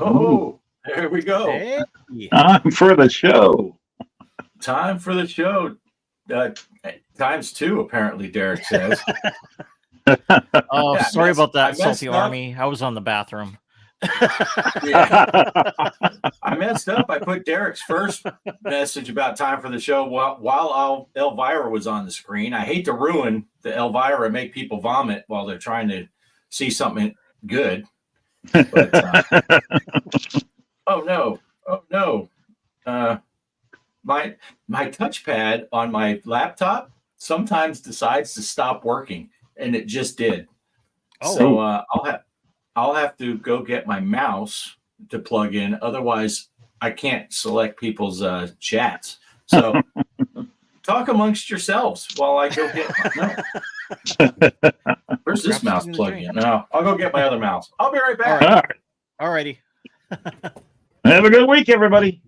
Oh, there we go. Hey. Time for the show. Time for the show. Uh, times two, apparently, Derek says. Oh, Yeah, sorry about I that, messed Salty up. Army. I was on the bathroom. Yeah, I messed up. I put Derek's first message about time for the show while Elvira was on the screen. I hate to ruin the Elvira and make people vomit while they're trying to see something good. But, oh no. My touchpad on my laptop sometimes decides to stop working, and it just did. Oh. So I'll have to go get my mouse to plug in. Otherwise, I can't select people's chats. So talk amongst yourselves while I go get my Where's this mouse plugged in? No, I'll go get my other mouse. I'll be right back. All right. Alrighty. Have a good week, everybody.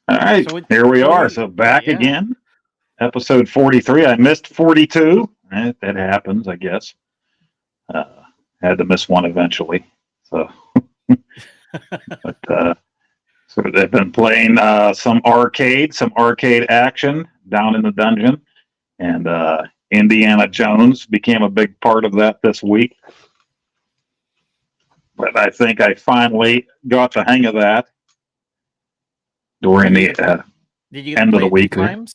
All right, So here we are. So back yeah. again. Episode 43. I missed 42. That happens, I guess. Had to miss one eventually. So, so they've been playing some arcade action down in the dungeon, and Indiana Jones became a big part of that this week. But I think I finally got the hang of that during the Did you end of play the week. 2 times?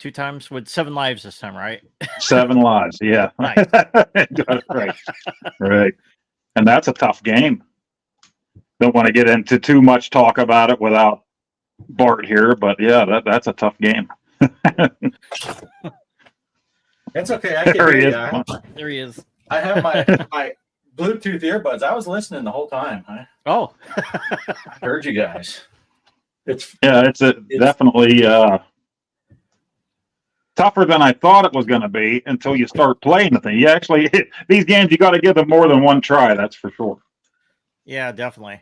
2 times with 7 lives this time, right? 7 lives, yeah. Nice. Got it right. Right. And that's a tough game. Don't want to get into too much talk about it without Bart here, but yeah, that's a tough game. That's okay. I can There he hear is. you. There he is. I have my Bluetooth earbuds. I was listening the whole time. I Oh. heard you guys. It's It's definitely tougher than I thought it was going to be until you start playing the thing. You actually, these games, you got to give them more than one try. That's for sure. Yeah, definitely.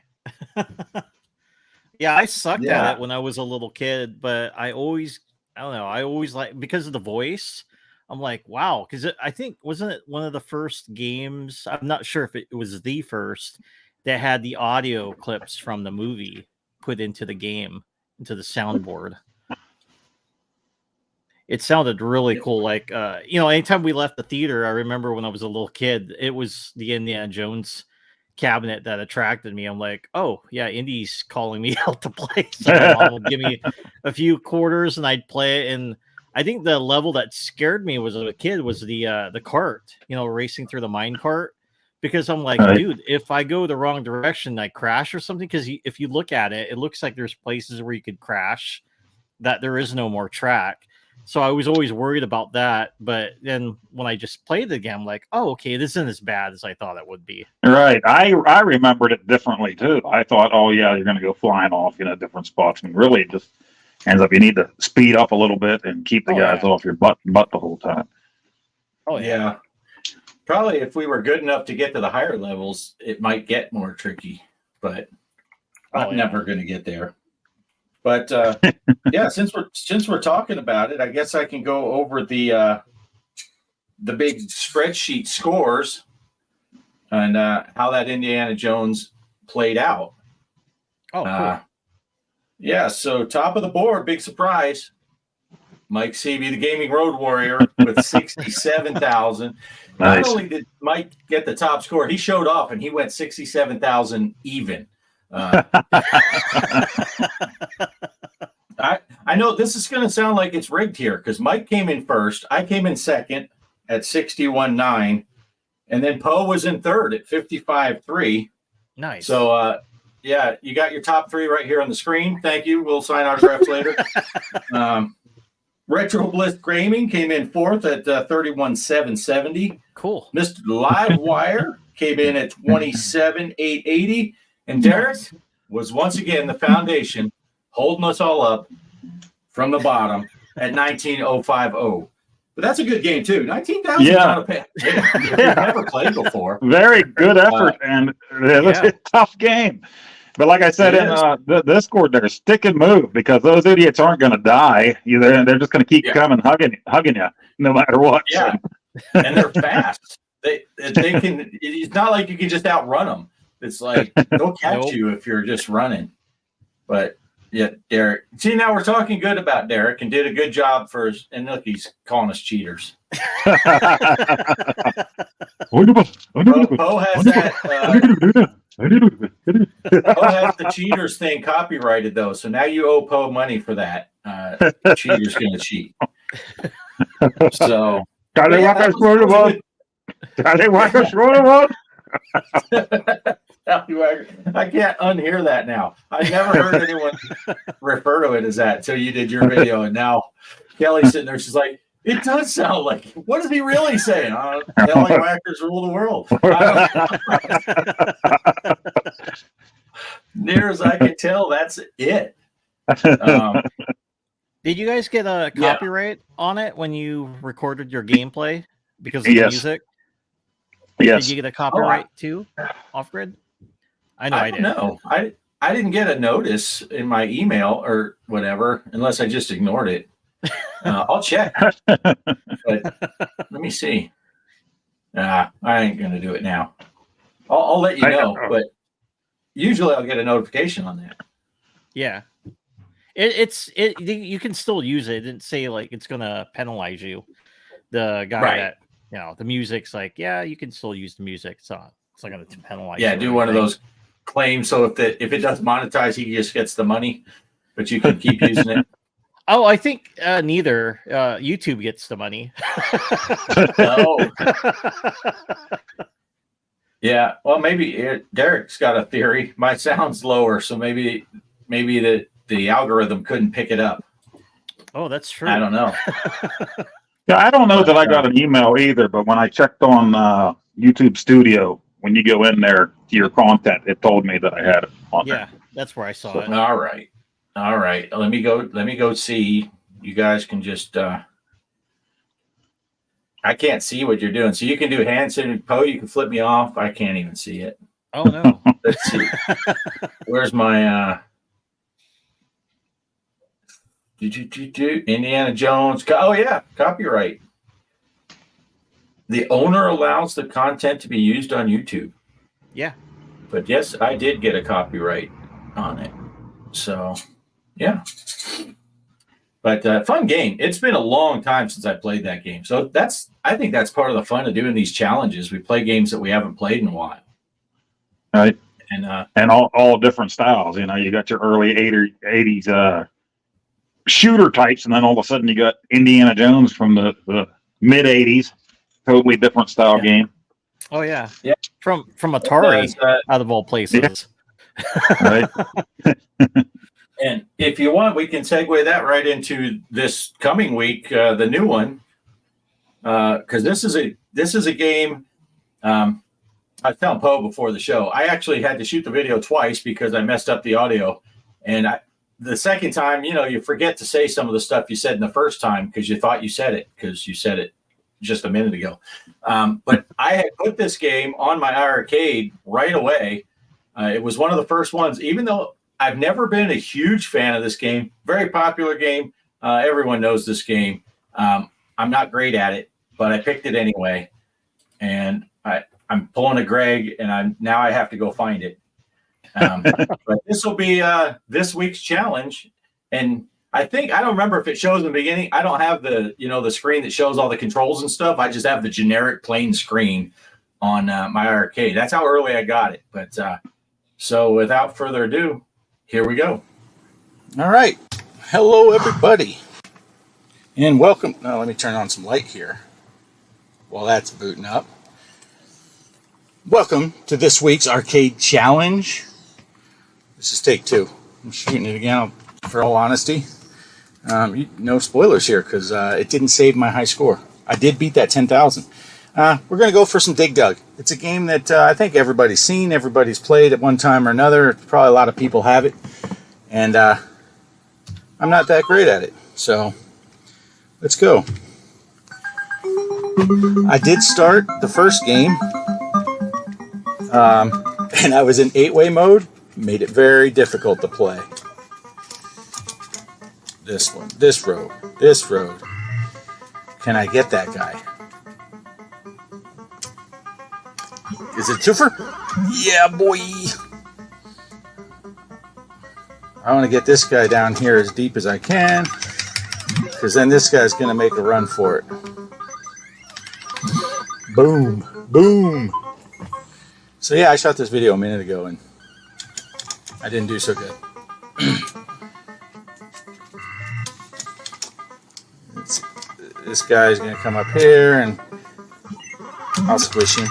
Yeah, I sucked Yeah. at it when I was a little kid, but I always like, because of the voice, I'm like, wow, because I think, wasn't it one of the first games? I'm not sure if it was the first that had the audio clips from the movie put into the game, into the soundboard. It sounded really cool. Like, anytime we left the theater, I remember when I was a little kid, it was the Indiana Jones cabinet that attracted me. I'm like, oh yeah, Indy's calling me out to play. So my mom would give me a few quarters and I'd play it. And I think the level that scared me was as a kid was the cart, racing through the mine cart. Because I'm like, dude, if I go the wrong direction, I crash or something. Because if you look at it, it looks like there's places where you could crash, that there is no more track. So I was always worried about that. But then when I just played the game, I'm like, oh, okay, this isn't as bad as I thought it would be. Right. I remembered it differently too. I thought, oh yeah, you're going to go flying off, different spots. And really it just ends up you need to speed up a little bit and keep the guys off your butt the whole time. Oh yeah. Probably if we were good enough to get to the higher levels, it might get more tricky, but I'm never going to get there. But yeah, since we're talking about it, I guess I can go over the big spreadsheet scores and how that Indiana Jones played out. Oh, cool. Yeah, so top of the board, big surprise. Mike Seavey, the Gaming Road Warrior, with 67,000. Nice. Not only did Mike get the top score, he showed off and he went 67,000 even. I know this is going to sound like it's rigged here because Mike came in first. I came in second at 61.9, and then Poe was in third at 55.3. Nice. So, yeah, you got your top 3 right here on the screen. Thank you. We'll sign autographs later. Retro Bliss Gaming came in fourth at 31,770. Cool. Mr. Livewire came in at 27,880. And Derek was once again the foundation holding us all up from the bottom at 19,050. But that's a good game too. 19,000 is not a bad game. We've never played before. Very good effort and it was a tough game. But like I said in the Discord, there's stick and move because those idiots aren't going to die. They're just going to keep coming, hugging you, no matter what. Yeah. and they're fast. They can. It's not like you can just outrun them. It's like they'll catch you if you're just running. But yeah, Derek. See, now we're talking good about Derek and did a good job for us. And look, he's calling us cheaters. Poe has that. Poe has the cheaters thing copyrighted though, so now you owe Poe money for that. Cheater's gonna cheat. So I can't unhear that now. I never heard anyone refer to it as that until you did your video, and now Kelly's sitting there. She's like, "It does sound like. What is he really saying? Tallywhackers rule the world." Near as I can tell, that's it. Did you guys get a copyright on it when you recorded your gameplay because of the music? Yes. Did you get a copyright too, Off Grid? I know I did. No, I didn't get a notice in my email or whatever, unless I just ignored it. I'll check. But let me see. I ain't gonna do it now. I'll let you know, but usually I'll get a notification on that. Yeah. You can still use it. It didn't say like it's gonna penalize you. The guy that the music's like, yeah, you can still use the music. It's not gonna penalize you. Yeah, do one of those claims so if it does monetize, he just gets the money, but you can keep using it. Oh, I think neither. YouTube gets the money. Oh. Yeah, well, maybe Derek's got a theory. My sound's lower, so maybe the algorithm couldn't pick it up. Oh, that's true. I don't know. Yeah, I don't know that I got an email either, but when I checked on YouTube Studio, when you go in there to your content, it told me that I had it on there. Yeah, that's where I saw it. All right. Let me go see. You guys can just I can't see what you're doing. So you can do Hanson. Poe, you can flip me off. I can't even see it. Oh no. Let's see. Where's my Indiana Jones? Oh yeah, copyright. The owner allows the content to be used on YouTube. Yeah. But yes, I did get a copyright on it. So yeah. But fun game. It's been a long time since I played that game. So I think that's part of the fun of doing these challenges. We play games that we haven't played in a while. Right. And all different styles. You know, you got your early 80s shooter types, and then all of a sudden you got Indiana Jones from the mid 80s. Totally different style game. Oh yeah. Yeah. From Atari out of all places. Yeah. Right. And if you want, we can segue that right into this coming week, the new one, because this is a game. I was telling Poe before the show, I actually had to shoot the video twice because I messed up the audio, and the second time, you forget to say some of the stuff you said in the first time because you thought you said it because you said it just a minute ago. But I had put this game on my arcade right away. It was one of the first ones, even though I've never been a huge fan of this game. Very popular game. Everyone knows this game. I'm not great at it, but I picked it anyway. And I'm pulling a Greg, and I have to go find it. But this will be this week's challenge. And I don't remember if it shows in the beginning. I don't have the screen that shows all the controls and stuff. I just have the generic plain screen on my arcade. That's how early I got it. But so without further ado, here we go. All right. Hello, everybody. And welcome. Now, let me turn on some light here while that's booting up. Welcome to this week's arcade challenge. This is take 2. I'm shooting it again, for all honesty. No spoilers here because it didn't save my high score. I did beat that 10,000. We're going to go for some Dig Dug. It's a game that I think everybody's seen, everybody's played at one time or another. Probably a lot of people have it. And I'm not that great at it. So let's go. I did start the first game. And I was in 8-way mode. Made it very difficult to play. This one, this road. Can I get that guy? Is it a twofer? Yeah, boy. I want to get this guy down here as deep as I can, because then this guy's going to make a run for it. Boom. Boom. So yeah, I shot this video a minute ago, and I didn't do so good. This guy's going to come up here, and I'll squish him.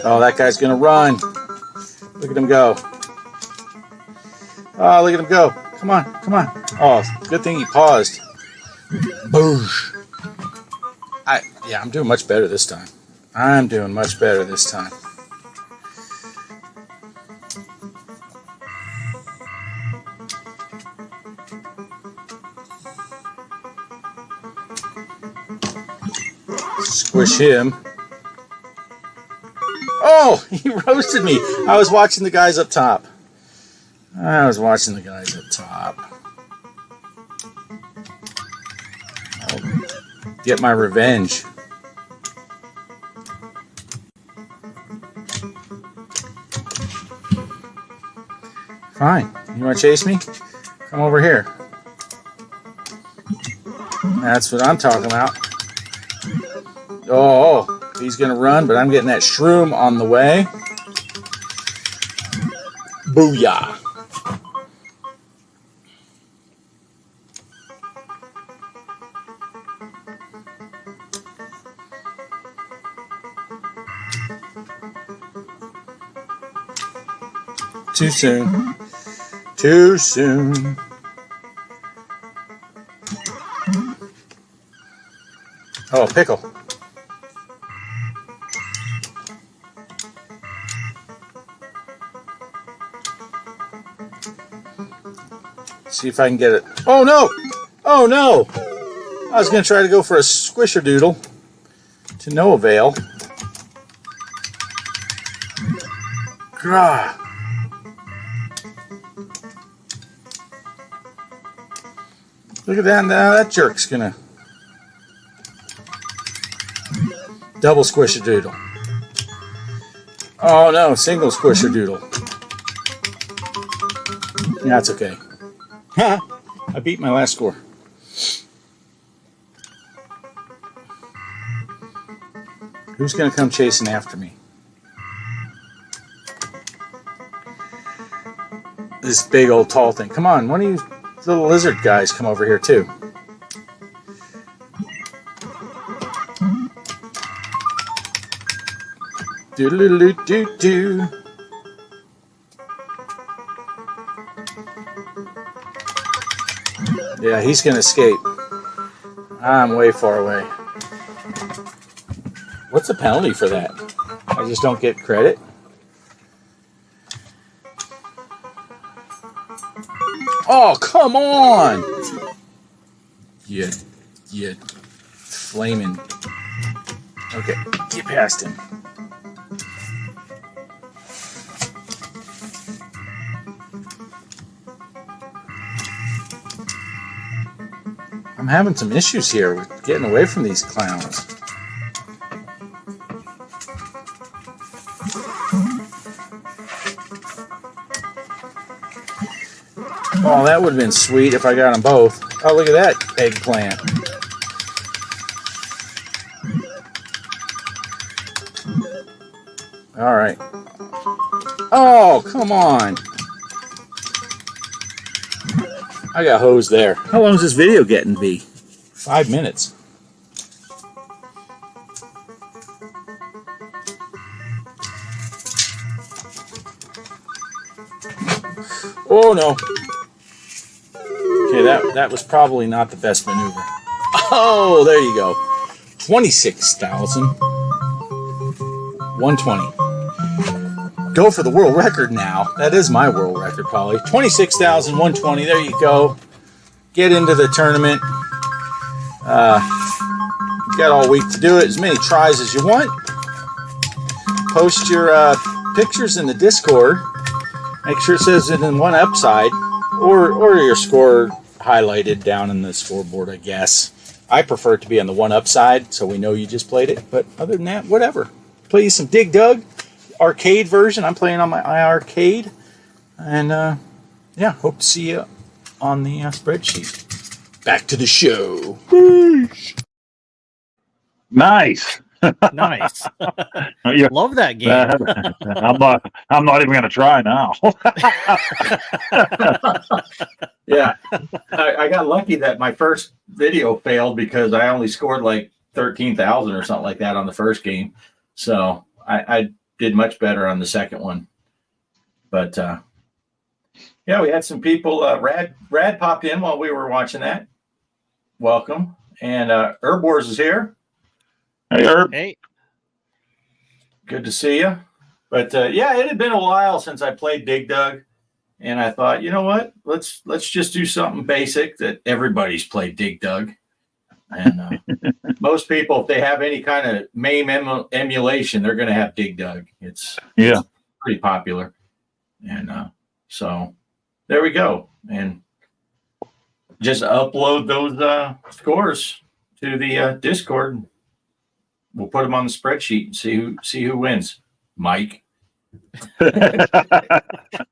Oh, that guy's going to run. Look at him go. Oh, look at him go. Come on, come on. Oh, good thing he paused. Boosh. Yeah, I'm doing much better this time. I'm doing much better this time. Squish him. Oh, he roasted me. I was watching the guys up top. I'll get my revenge. Fine. You want to chase me? Come over here. That's what I'm talking about. Oh, he's going to run, but I'm getting that shroom on the way. Booyah. Too soon. Too soon. Oh, a pickle. See if I can get it. Oh no! Oh no! I was going to try to go for a squisher doodle to no avail. Grah. Look at that. Now that jerk's going to double squisher doodle. Oh no, single squisher doodle. That's okay. I beat my last score. Who's going to come chasing after me? This big old tall thing. Come on, one of you little lizard guys come over here too. Do-do-do-do-do. Yeah, he's going to escape. I'm way far away. What's the penalty for that? I just don't get credit? Oh, come on! You flaming. Okay, get past him. I'm having some issues here with getting away from these clowns. Oh, that would have been sweet if I got them both. Oh, look at that eggplant. All right. Oh, come on. I got hosed there. How long is this video getting to be? 5 minutes. Oh no. Okay, that was probably not the best maneuver. Oh, there you go. 26,120. Go for the world record now. That is my world record, probably. 26,120. There you go. Get into the tournament. You got all week to do it. As many tries as you want. Post your pictures in the Discord. Make sure it says it in one upside, or your score highlighted down in the scoreboard, I guess. I prefer it to be on the one up side, so we know you just played it. But other than that, whatever. Play you some Dig Dug arcade version. I'm playing on my iArcade, and yeah, hope to see you on the spreadsheet. Back to the show. Nice. Nice. Yeah. Love that game. I'm not even going to try now. Yeah, I got lucky that my first video failed because I only scored like 13,000 or something like that on the first game. So I did much better on the second one. But yeah, we had some people. Rad popped in while we were watching that. Welcome. And Herb Wars is here. Hey, Herb. Hey, Good to see you. But yeah, it had been a while since I played Dig Dug. And I thought, you know what? Let's just do something basic that everybody's played Dig Dug. And most people, if they have any kind of MAME emulation, they're going to have Dig Dug. It's pretty popular. And so there we go. And just upload those scores to the Discord. We'll put them on the spreadsheet and see who wins. Mike.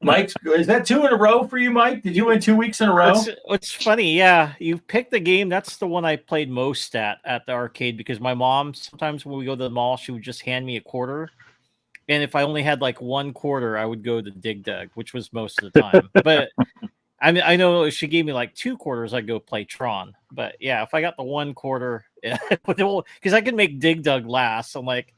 Mike, is that 2 in a row for you, Mike? Did you win 2 weeks in a row? It's funny, yeah. You picked the game. That's the one I played most at the arcade because my mom, sometimes when we go to the mall, she would just hand me a quarter. And if I only had like 1 quarter, I would go to Dig Dug, which was most of the time. But I mean, I know if she gave me like 2 quarters, I'd go play Tron. But yeah, if I got the 1 quarter, because I could make Dig Dug last. I'm like,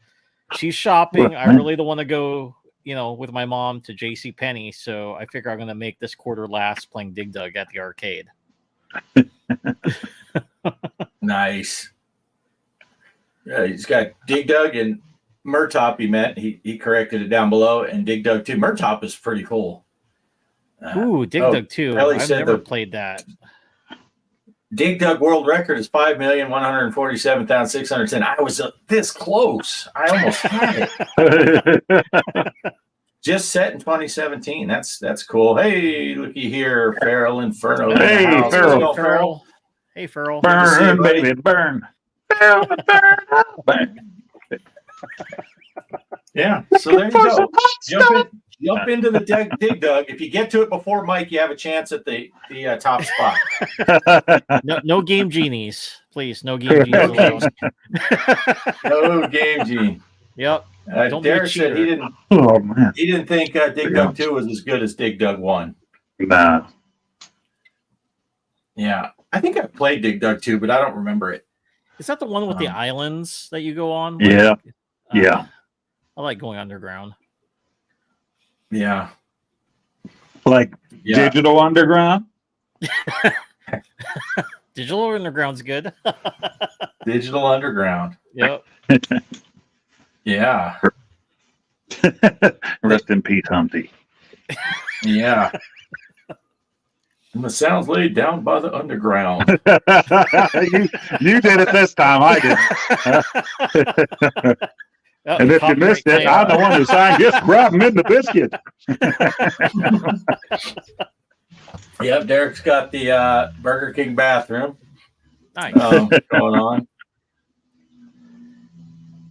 she's shopping. I really don't want to go, with my mom to JC Penney. So I figure I'm going to make this quarter last playing Dig Dug at the arcade. Nice. Yeah, he's got Dig Dug and Murtop. He meant he corrected it down below, and Dig Dug 2. Murtop is pretty cool. Ooh, Dig Dug 2. Ellie I've said never the- played that. Dig Dug world record is 5,147,610. I was this close. I almost had it. Just set in 2017. That's cool. Hey, looky here, Feral Inferno. in the Hey, house. Feral. What's going on, Hey, Feral. to see you, Burn, buddy. baby, burn. Burn, burn, burn. Yeah. So there you go. Jump into the Dig Dug. If you get to it before Mike, you have a chance at the top spot. No game genies, please. No game genies allowed. No game gene. Yep. Don't be a Derek said he cheater. didn't think Dig Dug 2 was as good as Dig Dug 1. Nah. Yeah. I think I played Dig Dug 2, but I don't remember it. Is that the one with the islands that you go on? Yeah. Yeah. I like going underground. Yeah. Like Yeah. Digital Underground. Digital Underground's good. Digital Underground. Yep. Yeah. Rest in peace, Humpty. Yeah. And the sounds laid down by the underground. you did it this time. I didn't. Oh, And if you missed it, I'm the one who signed. Just grab them in the biscuit. Yep, Derek's got the Burger King bathroom Nice. going on.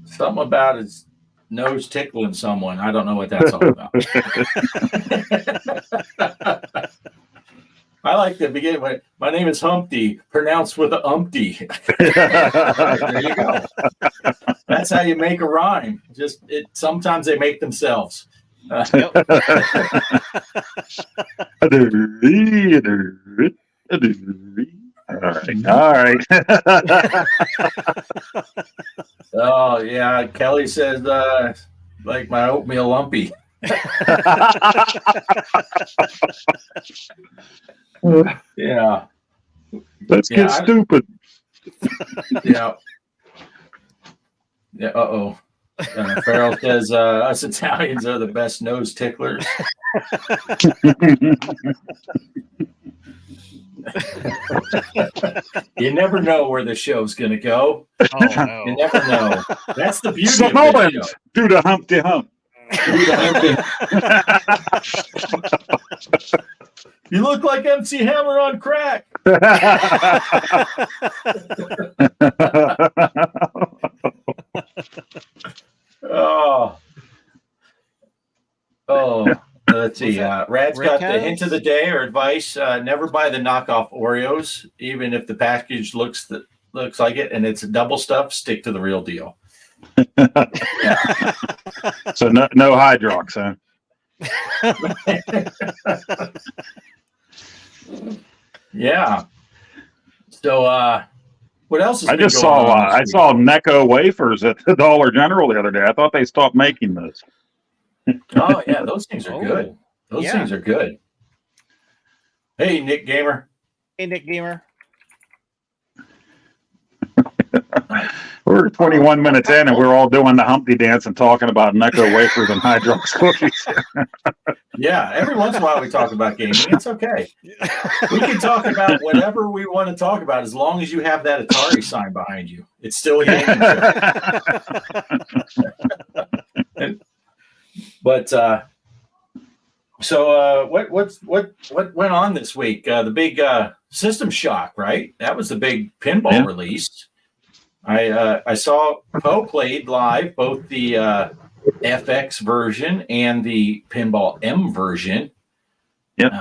Something about his nose tickling someone. I don't know what that's all about. I like the beginning. My name is Humpty, pronounced with a umpty. There you go. That's how you make a rhyme. Sometimes they make themselves. All right. Oh yeah, Kelly says like my oatmeal lumpy. Yeah. Let's get stupid. Yeah. Yeah. Uh-oh. Farrell says us Italians are the best nose ticklers. You never know where the show's going to go. Oh, You no. never know. That's the beauty of this Samoans show. do the Humpty Hump. You look like MC Hammer on crack. Oh, oh. Let's see. Rad's Rick got the has? hint of the day or advice. Never buy the knockoff Oreos, even if the package looks like it and it's double stuff. Stick to the real deal. So no Hydrox, huh? Yeah. So, what else is? I just saw I saw Necco wafers at the Dollar General the other day. I thought they stopped making those. Oh yeah, those things are Oh, good. Those yeah. things are good. Hey, Nick Gamer. Hey, Nick Gamer. We're 21 minutes in, and we're all doing the Humpty dance and talking about Necco wafers and Hydrox cookies. Yeah, every once in a while we talk about gaming. It's okay. We can talk about whatever we want to talk about as long as you have that Atari sign behind you. It's still a gaming show. But so what went on this week? The big System Shock, right? That was the big pinball release. I saw Poe played live both the FX version and the Pinball M version. Yep.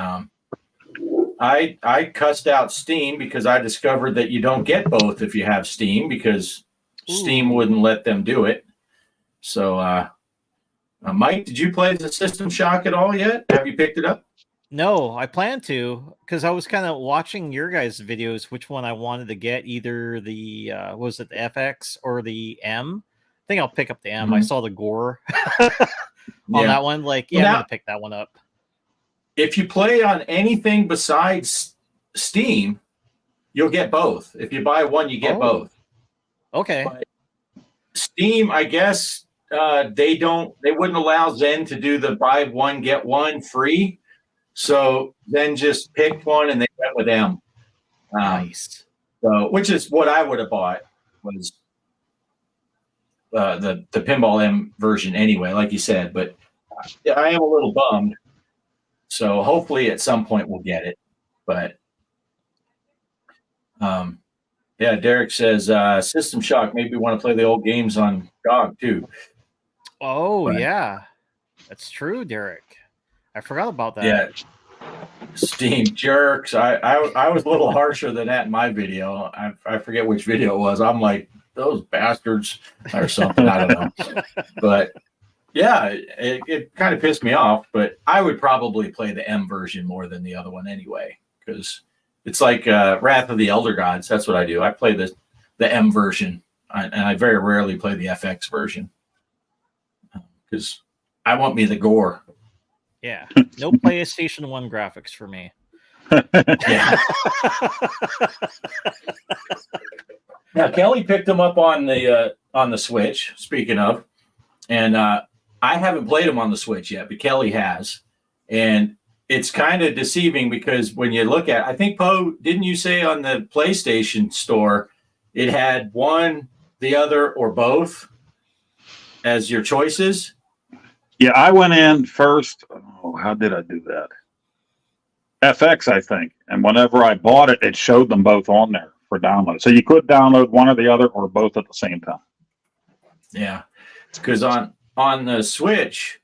I cussed out Steam because I discovered that you don't get both if you have Steam because Steam wouldn't let them do it. So, Mike, did you play the System Shock at all yet? Have you picked it up? No, I plan to because I was kind of watching your guys' videos, which one I wanted to get, either the was it the FX or the M? I think I'll pick up the M. I saw the gore on that one. Like, yeah, I'm gonna pick that one up. If you play on anything besides Steam, you'll get both. If you buy one, you get both. Okay. But Steam, I guess they wouldn't allow Zen to do the buy one get one free. So then just picked one and they went with M. Nice. So, which is what I would have bought was the Pinball M version anyway, like you said. But I am a little bummed. So hopefully at some point we'll get it. But yeah, Derek says System Shock made me want to play the old games on GOG too. Oh, But, yeah. That's true, Derek. I forgot about that. Yeah. Steam jerks. I was a little harsher than that in my video. I forget which video it was. I'm like, those bastards or something. I don't know. But yeah, it kind of pissed me off. But I would probably play the M version more than the other one anyway, because it's like Wrath of the Elder Gods. That's what I do. I play the M version, and I very rarely play the FX version because I want me the gore. Yeah. No PlayStation 1 graphics for me. Yeah. Now Kelly picked them up on the Switch. Speaking of, and I haven't played them on the Switch yet, but Kelly has, and it's kind of deceiving because when you look at, I think Poe, didn't you say on the PlayStation Store it had one, the other, or both as your choices? Yeah, I went in first. Oh, how did I do that? FX, I think. And whenever I bought it, it showed them both on there for download. So you could download one or the other or both at the same time. Yeah, because on the Switch,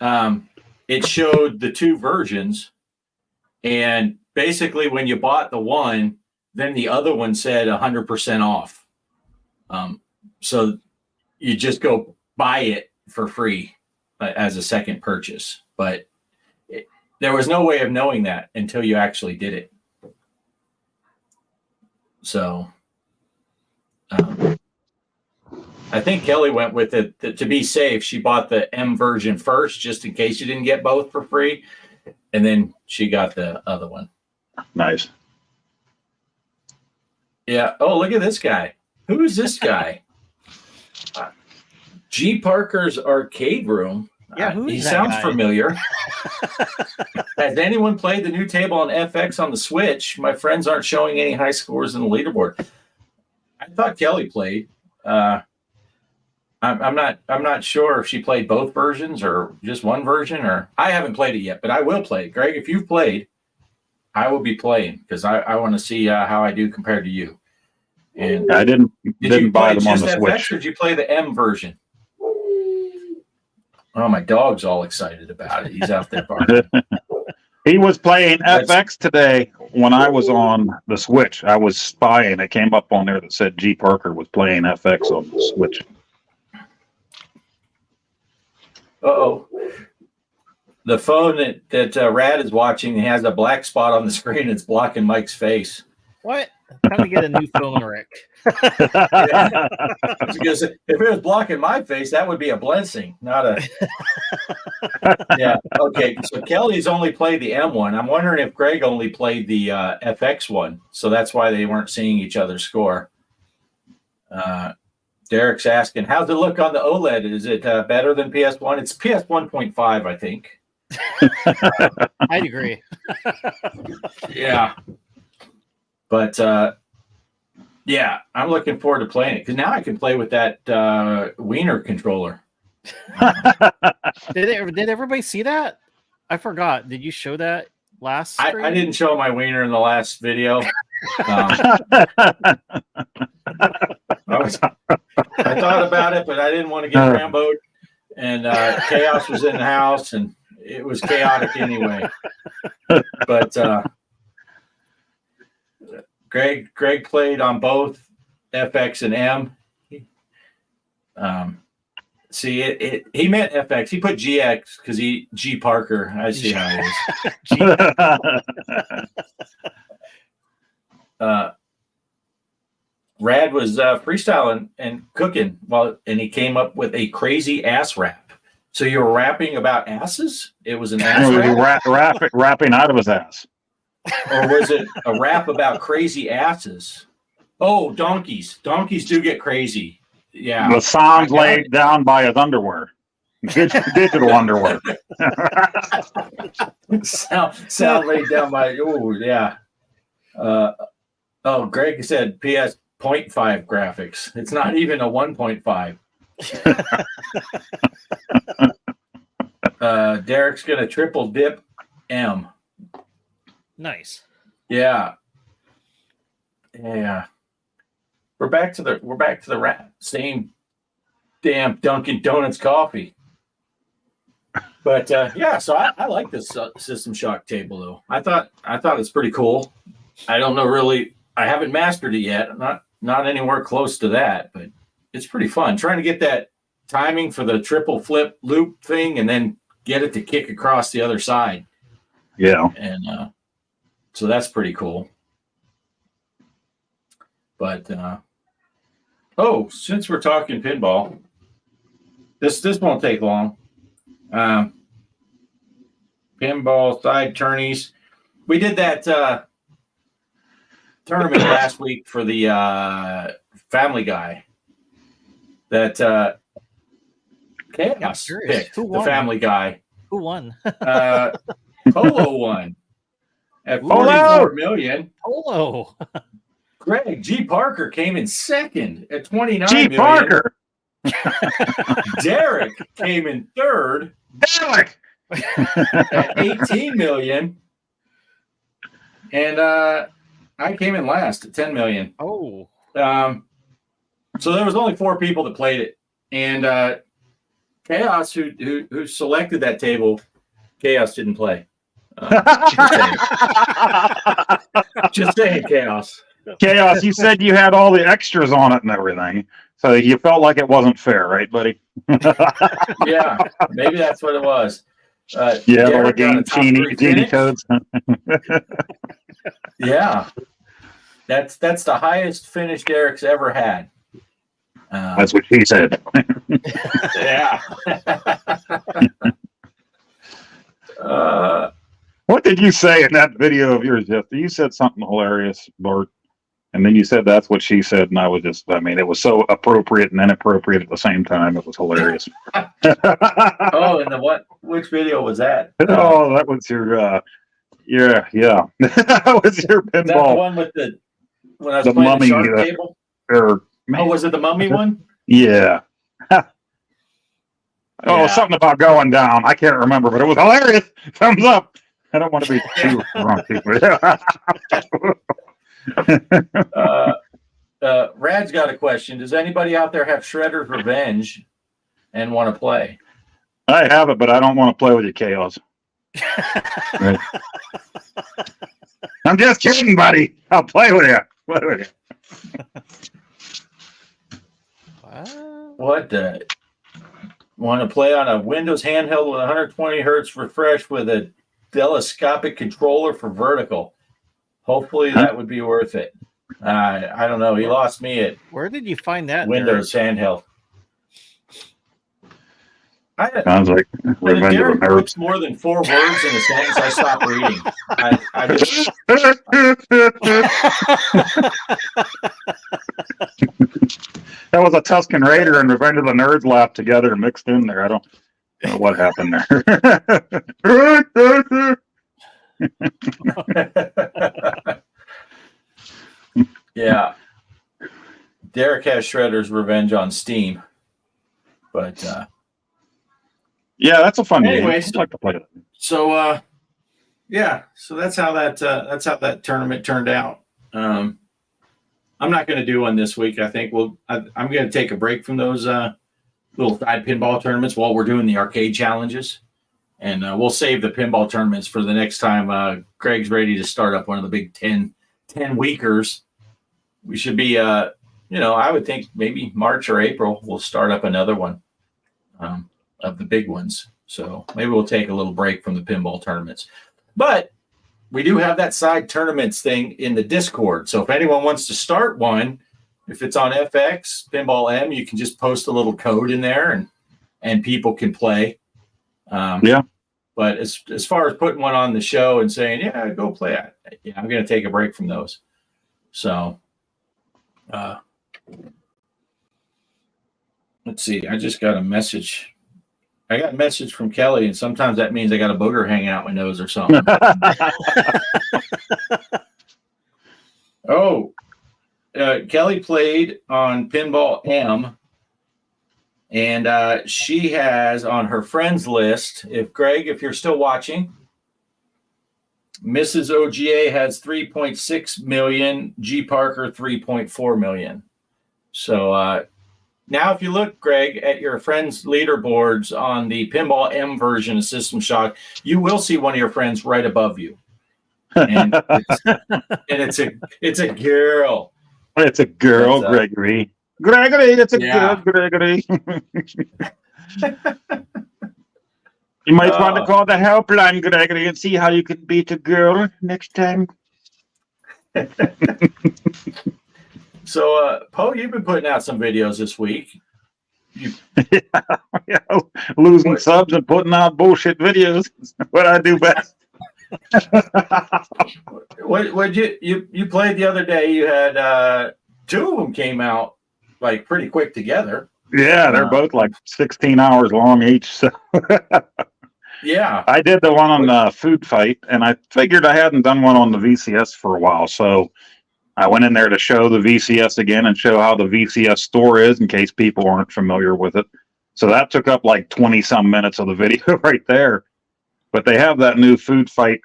it showed the two versions, and basically when you bought the one, then the other one said 100% off. So you just go buy it for free as a second purchase, but there was no way of knowing that until you actually did it. So I think Kelly went with it to be safe. She bought the M version first, just in case you didn't get both for free, and then she got the other one. Nice. Yeah. Oh, look at this guy. Who is this guy? G. Parker's Arcade Room. Yeah, who is he that sounds guy? familiar. Has anyone played the new table on FX on the Switch? My friends aren't showing any high scores in the leaderboard. I thought Kelly played. I'm not sure if she played both versions or just one version, or I haven't played it yet, but I will play it. Greg, if you've played, I will be playing because I want to see how I do compared to you. And I didn't buy them on just the FX, Switch. or did you play the M version? Oh, my dog's all excited about it. He's out there barking. He was playing FX today when I was on the Switch. I was spying. It came up on there that said G. Parker was playing FX on the Switch. Uh-oh. The phone that Rad is watching has a black spot on the screen. It's blocking Mike's face. What? Time to get a new phone, Rick. Because if it was blocking my face, that would be a blessing, not a. Yeah. Okay. So Kelly's only played the M one. I'm wondering if Greg only played the FX one, so that's why they weren't seeing each other's score. Derek's asking, how's it look on the OLED? Is it better than PS1? It's PS 1.5, I think. I'd agree. Yeah. But yeah, I'm looking forward to playing it because now I can play with that Wiener controller. Did everybody see that? I forgot. Did you show that last stream? I didn't show my Wiener in the last video. I thought about it, but I didn't want to get Rambo'd. And Chaos was in the house, and it was chaotic anyway. But Greg played on both FX and M. See, he meant FX. He put GX because G Parker. I see how it is. Rad was freestyling and cooking and he came up with a crazy ass rap. So you were rapping about asses? It was an ass rap? Rapping out of his ass. Or was it a rap about crazy asses? Oh, donkeys. Donkeys do get crazy. Yeah. The sounds laid down by his underwear. Digital underwear. sound laid down by, oh, yeah. Greg said PS 0.5 graphics. It's not even a 1.5. Derek's gonna triple dip M. Nice. Yeah. We're back to the rap. Same damn Dunkin' Donuts coffee. But so I like this System Shock table though. I thought it's pretty cool. I don't know really. I haven't mastered it yet. I'm not anywhere close to that, but it's pretty fun. Trying to get that timing for the triple flip loop thing and then get it to kick across the other side. Yeah. And so that's pretty cool. But since we're talking pinball, this won't take long. Pinball side tourneys. We did that tournament last week for the Family Guy that Chaos picked. The Family Guy. Who won? Polo won at 44 million. Polo. Greg G. Parker came in second at 29 G. million. Parker. Derek came in third. Derek. At 18 million. And I came in last at 10 million. Oh. So there was only 4 people that played it. And Chaos, who selected that table, Chaos didn't play. Just saying, Chaos. Chaos, you said you had all the extras on it and everything. So you felt like it wasn't fair, right, buddy? Yeah, maybe that's what it was. All the game genie codes. Yeah. That's the highest finish Derek's ever had. That's what she said. Yeah. What did you say in that video of yours, Jeff? You said something hilarious, Bart. And then you said that's what she said, and I was just, it was so appropriate and inappropriate at the same time. It was hilarious. And which video was that? That was your, that was your pinball. Is that the one with when I was the playing mummy, the shark table? Was it the mummy one? Yeah. Something about going down. I can't remember, but it was hilarious. Thumbs up. I don't want to be too grumpy. Rad's got a question. Does anybody out there have Shredder's Revenge and want to play? I have it, but I don't want to play with you, Chaos. Right. I'm just kidding, buddy. I'll play with you. Play with you. What? Want to play on a Windows handheld with 120 hertz refresh with a telescopic controller for vertical? Hopefully that would be worth it. I don't know. He lost me at Where did you find that? Windows handheld. Sounds like When Revenge of the Derek Nerds. puts more than 4 words in a sentence, I stop reading. I just, That was a Tuscan Raider and Revenge of the Nerds laughed together and mixed in there. I don't know what happened there. yeah. Derek has Shredder's Revenge on Steam. But Yeah, that's a fun game. Anyway, I'd like to play it. so yeah, so that's how that tournament turned out. I'm not going to do one this week. I think I'm going to take a break from those little side pinball tournaments while we're doing the arcade challenges, and we'll save the pinball tournaments for the next time. Greg's ready to start up one of the big 10 weekers. We should be, I would think maybe March or April we'll start up another one of the big ones. So maybe we'll take a little break from the pinball tournaments, but we do have that side tournaments thing in the Discord. So if anyone wants to start one, if it's on FX, Pinball M, you can just post a little code in there and people can play. Yeah. But as far as putting one on the show and saying, yeah, go play it, I'm going to take a break from those. So let's see. I just got a message. I got a message from Kelly, and sometimes that means I got a booger hanging out my nose or something. Kelly played on Pinball M, and she has on her friends list, if you're still watching, Mrs. OGA has 3.6 million, G Parker 3.4 million. So now if you look, Greg, at your friends' leaderboards on the Pinball M version of System Shock, you will see one of your friends right above you. And it's a girl. It's a girl, Gregory. Gregory, it's a girl, Gregory. You might want to call the helpline, Gregory, and see how you can beat a girl next time. So, Poe, you've been putting out some videos this week. Losing subs and putting out bullshit videos. What I do best. What you played the other day? You had 2 of them came out like pretty quick together. Yeah, they're both like 16 hours long each. So yeah, I did the one on Food Fight, and I figured I hadn't done one on the VCS for a while, so I went in there to show the VCS again and show how the VCS store is in case people aren't familiar with it. So that took up like 20 some minutes of the video right there. But they have that new Food Fight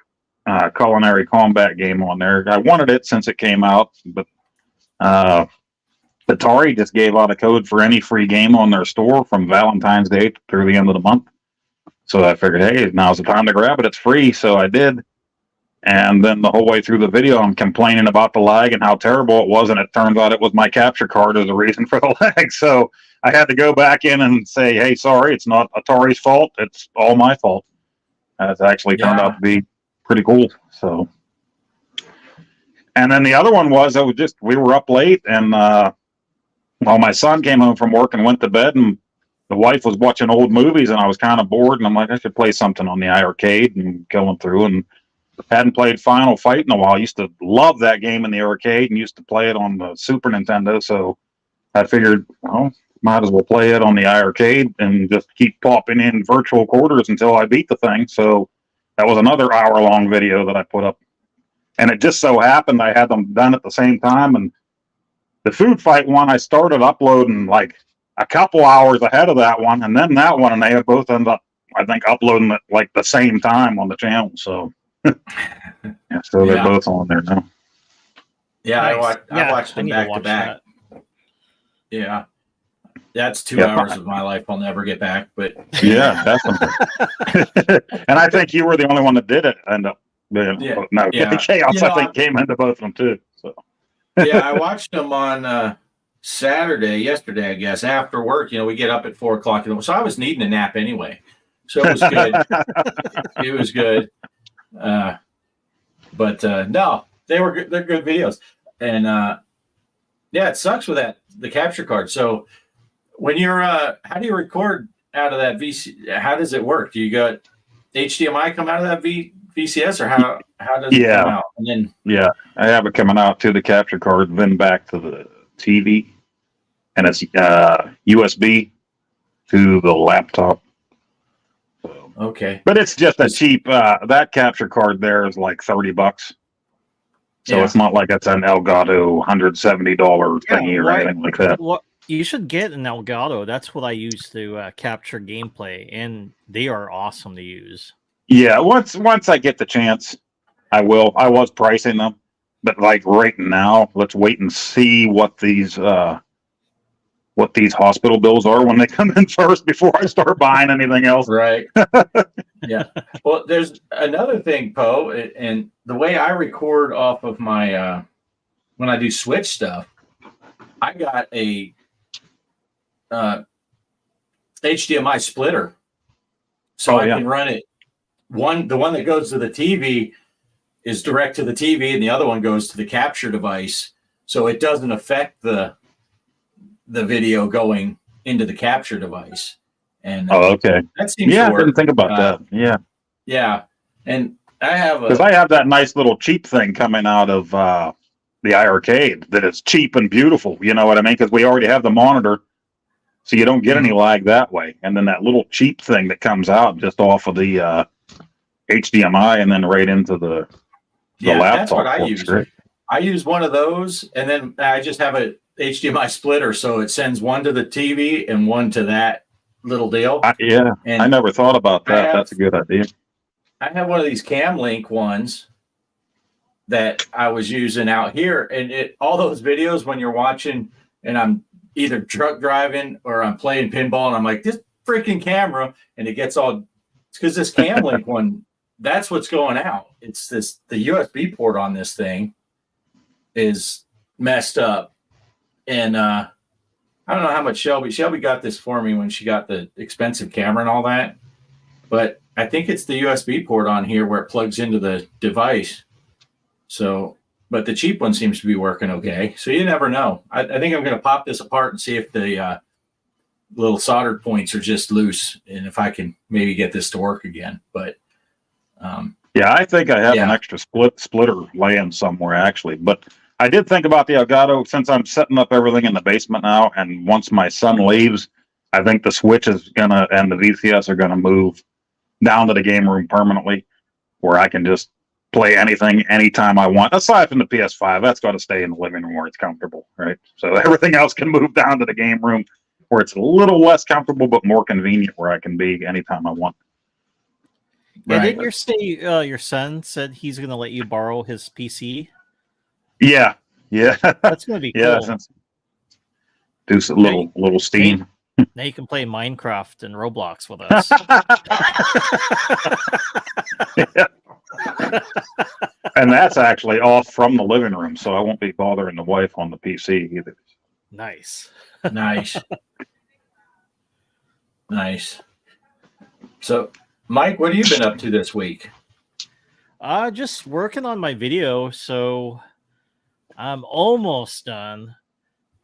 culinary combat game on there. I wanted it since it came out, but Atari just gave out a code for any free game on their store from Valentine's Day through the end of the month. So I figured, hey, now's the time to grab it. It's free. So I did. And then the whole way through the video, I'm complaining about the lag and how terrible it was. And it turns out it was my capture card as the reason for the lag. So I had to go back in and say, hey, sorry, it's not Atari's fault. It's all my fault. It's actually turned out to be pretty cool. So, and then the other one was, we were up late and, my son came home from work and went to bed, and the wife was watching old movies, and I was kind of bored, and I'm like, I should play something on the iArcade, and going through, and hadn't played Final Fight in a while. I used to love that game in the arcade and used to play it on the Super Nintendo, so I figured, well, might as well play it on the iArcade and just keep popping in virtual quarters until I beat the thing. So that was another hour-long video that I put up, and it just so happened I had them done at the same time, and the Food Fight one, I started uploading like a couple hours ahead of that one, and then that one, and they have both ended up, I think, uploading it like the same time on the channel. So Yeah, so they're Yeah. both on there now. Yeah, Nice. I watched I them need back to watch back. that. Yeah, that's 2 Yeah. hours of my life I'll never get back. But Yeah, definitely. And I think you were the only one that did it end up. Yeah, No, yeah. Chaos, You know, I think, came into both of them too. So yeah, I watched them on yesterday, I guess, after work. You know, we get up at 4 o'clock, so I was needing a nap anyway. So it was good. It was good. But no, they were good. They're good videos. And yeah, it sucks with the capture card. So when you're how do you record out of that VC? How does it work? Do you got HDMI come out of that VCS, or how does it come out? And then yeah, I have it coming out to the capture card, then back to the TV, and it's USB to the laptop. So, okay, but it's just a cheap. That capture card there is like $30. So Yeah. it's not like it's an Elgato $170 thingy or anything like that. What you should get an Elgato. That's what I use to capture gameplay, and they are awesome to use. Yeah, once I get the chance, I will. I was pricing them, but like right now, let's wait and see what these hospital bills are when they come in first before I start buying anything else. right? Yeah. Well, there's another thing, Poe, and the way I record off of my when I do Switch stuff, I got a HDMI splitter, so I can run it. The one that goes to the TV is direct to the TV, and the other one goes to the capture device, so it doesn't affect the video going into the capture device. And okay. that seems to Yeah, I work. didn't think about that. Yeah, Yeah, and I have because I have that nice little cheap thing coming out of the iArcade that is cheap and beautiful. You know what I mean? Because we already have the monitor, so you don't get any lag that way. And then that little cheap thing that comes out just off of the HDMI and then right into the laptop. That's what I works use. great. I use one of those, and then I just have a HDMI splitter, so it sends one to the TV and one to that little deal. Yeah, And I never thought about that. That's a good idea. I have one of these Cam Link ones that I was using out here, and all those videos when you're watching, and I'm either truck driving or I'm playing pinball, and I'm like, this freaking camera, and it gets all. It's because this Cam Link one, that's what's going out. It's the USB port on this thing is messed up, and I don't know how much Shelby got this for me when she got the expensive camera and all that, but I think it's the USB port on here where it plugs into the device. So, but the cheap one seems to be working okay. So you never know. I think I'm going to pop this apart and see if the little soldered points are just loose, and if I can maybe get this to work again. But yeah, I think I have an extra splitter laying somewhere actually, but I did think about the Elgato since I'm setting up everything in the basement now, and once my son leaves, I think the Switch is and the VCS are gonna move down to the game room permanently, where I can just play anything anytime I want. Aside from the PS5, that's got to stay in the living room where it's comfortable, right? So everything else can move down to the game room where it's a little less comfortable but more convenient, where I can be anytime I want. Yeah, didn't you say your son said he's going to let you borrow his PC? Yeah. That's going to be cool. Yeah, do some little Steam. Now you can play Minecraft and Roblox with us. And that's actually off from the living room, so I won't be bothering the wife on the PC either. Nice. Nice. So, Mike, what have you been up to this week? Just working on my video, so I'm almost done.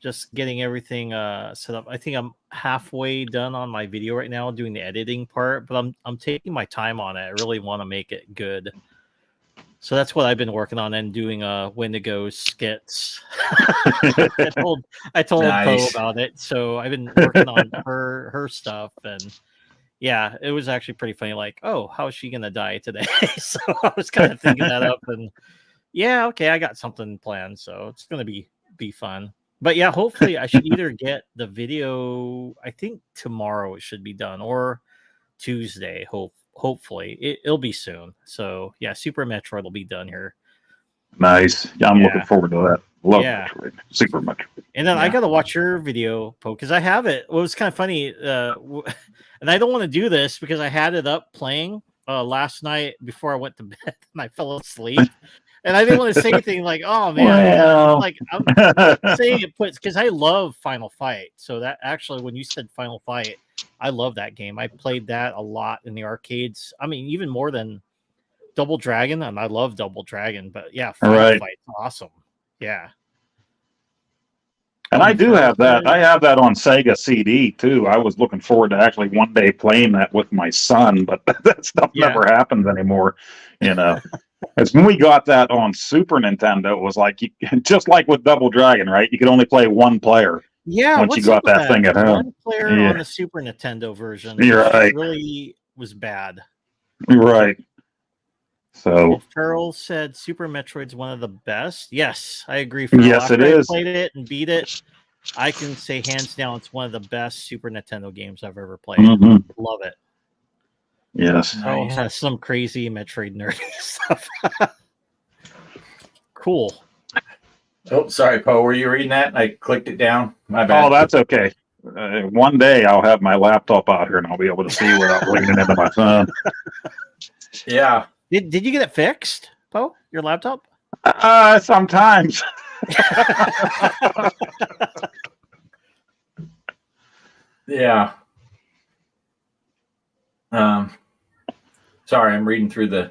Just getting everything set up. I think I'm halfway done on my video right now, doing the editing part, but I'm taking my time on it. I really want to make it good. So that's what I've been working on and doing Wendigo skits. I told Poe about it. So I've been working on her stuff, and yeah, it was actually pretty funny. Like, oh, how is she gonna die today? So I was kind of thinking that up, and yeah, okay, I got something planned, so it's gonna be fun. But yeah, hopefully I should either get the video. I think tomorrow it should be done, or Tuesday. hopefully it'll be soon. So yeah, Super Metroid will be done here. Nice. Yeah, I'm Yeah. looking forward to that. Love Yeah. Metroid. Super Metroid. And then I Yeah. got to watch your video, Poe, because I have it. Well, it was kind of funny, and I don't want to do this because I had it up playing last night before I went to bed, and I fell asleep. And I didn't want to say anything like, "Oh man," Well. like I'm saying it puts because I love Final Fight. So that actually, when you said Final Fight, I love that game. I played that a lot in the arcades. I mean, even more than Double Dragon, and I love Double Dragon. But yeah, Final Right. Fight's awesome. Yeah. And I do have that. I have that on Sega CD too. I was looking forward to actually one day playing that with my son, but that stuff Yeah. never happens anymore. You know, it's when we got that on Super Nintendo, it was like just like with Double Dragon, right? You could only play one player. Yeah, Once you what's got up with that thing at home. One player Yeah. on the Super Nintendo version. You're which right. Really was bad. Right. So Well, Farrell said Super Metroid's one of the best. Yes, I agree. Farrell. Yes, After it I is. played it and beat it, I can say hands down it's one of the best Super Nintendo games I've ever played. mhm. Love it. Yes. Oh, Nice. has some crazy Metroid nerdy stuff. Cool. Oh, sorry, Poe. Were you reading that? I clicked it down. My bad. Oh, that's okay. One day I'll have my laptop out here and I'll be able to see without leaning into my phone. Yeah. Did you get it fixed, Poe? Your laptop? Sometimes. Yeah. Sorry, I'm reading through the.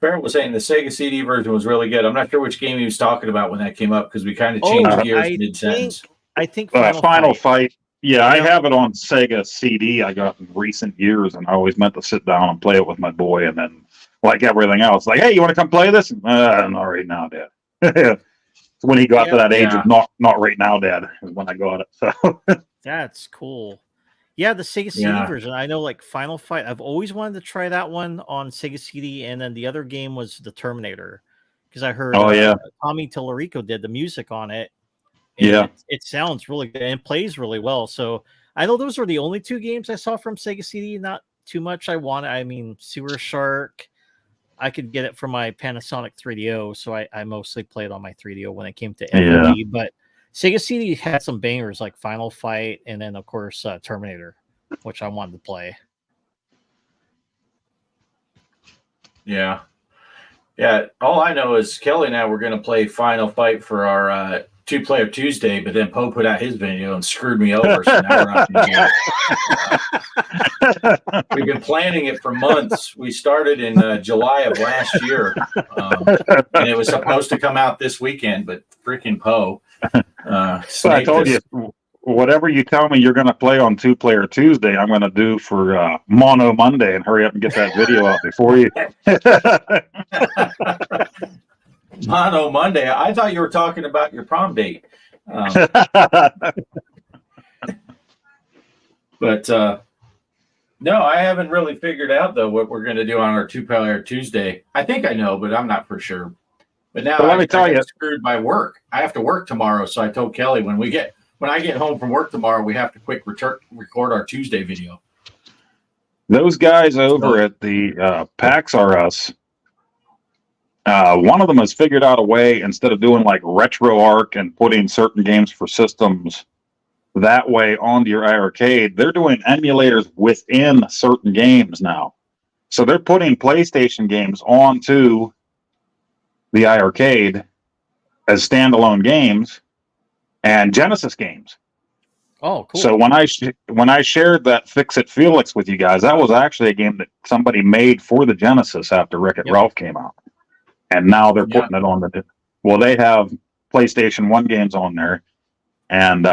Farrell was saying the Sega CD version was really good. I'm not sure which game he was talking about when that came up because we kind of changed Oh, gears I mid sentence. I think Final Fight. Yeah, I Yeah. have it on Sega CD. I got in recent years, and I always meant to sit down and play it with my boy. And then, like everything else, like, hey, you want to come play this? Not right now, Dad. So when he got to that age Yeah. of not right now, Dad, is when I got it. So That's cool. Yeah, the Sega CD Yeah. version. I know, like Final Fight. I've always wanted to try that one on Sega CD, and then the other game was the Terminator, because I heard Oh, yeah. Tommy Tallarico did the music on it. And Yeah. it sounds really good and plays really well. So I know those were the only two games I saw from Sega CD. Not too much I wanted. I mean, Sewer Shark. I could get it from my Panasonic 3DO, so I mostly played on my 3DO when it came to FOD. But Sega CD had some bangers like Final Fight, and then of course Terminator, which I wanted to play. Yeah. Yeah. All I know is Kelly and I were going to play Final Fight for our 2-Player Tuesday, but then Poe put out his video and screwed me over. So now we're not going to do it. We've been planning it for months. We started in July of last year, and it was supposed to come out this weekend, but freaking Poe. So I told you, whatever you tell me you're going to play on 2-Player Tuesday, I'm going to do for Mono Monday, and hurry up and get that video out before you. Mono Monday. I thought you were talking about your prom date. But no, I haven't really figured out though what we're going to do on our 2-Player Tuesday. I think I know, but I'm not for sure. But now But let me tell I you, got screwed by work. I have to work tomorrow, so I told Kelly when I get home from work tomorrow, we have to record our Tuesday video. those guys over at the PAX R Us, one of them has figured out a way, instead of doing like RetroArch and putting certain games for systems that way onto your iArcade, they're doing emulators within certain games now. So they're putting PlayStation games onto the iArcade as standalone games and Genesis games. Oh, cool. So when I shared that Fix It Felix with you guys, that was actually a game that somebody made for the Genesis after Wreck-It Ralph came out. And now they're putting it on they have PlayStation 1 games on there and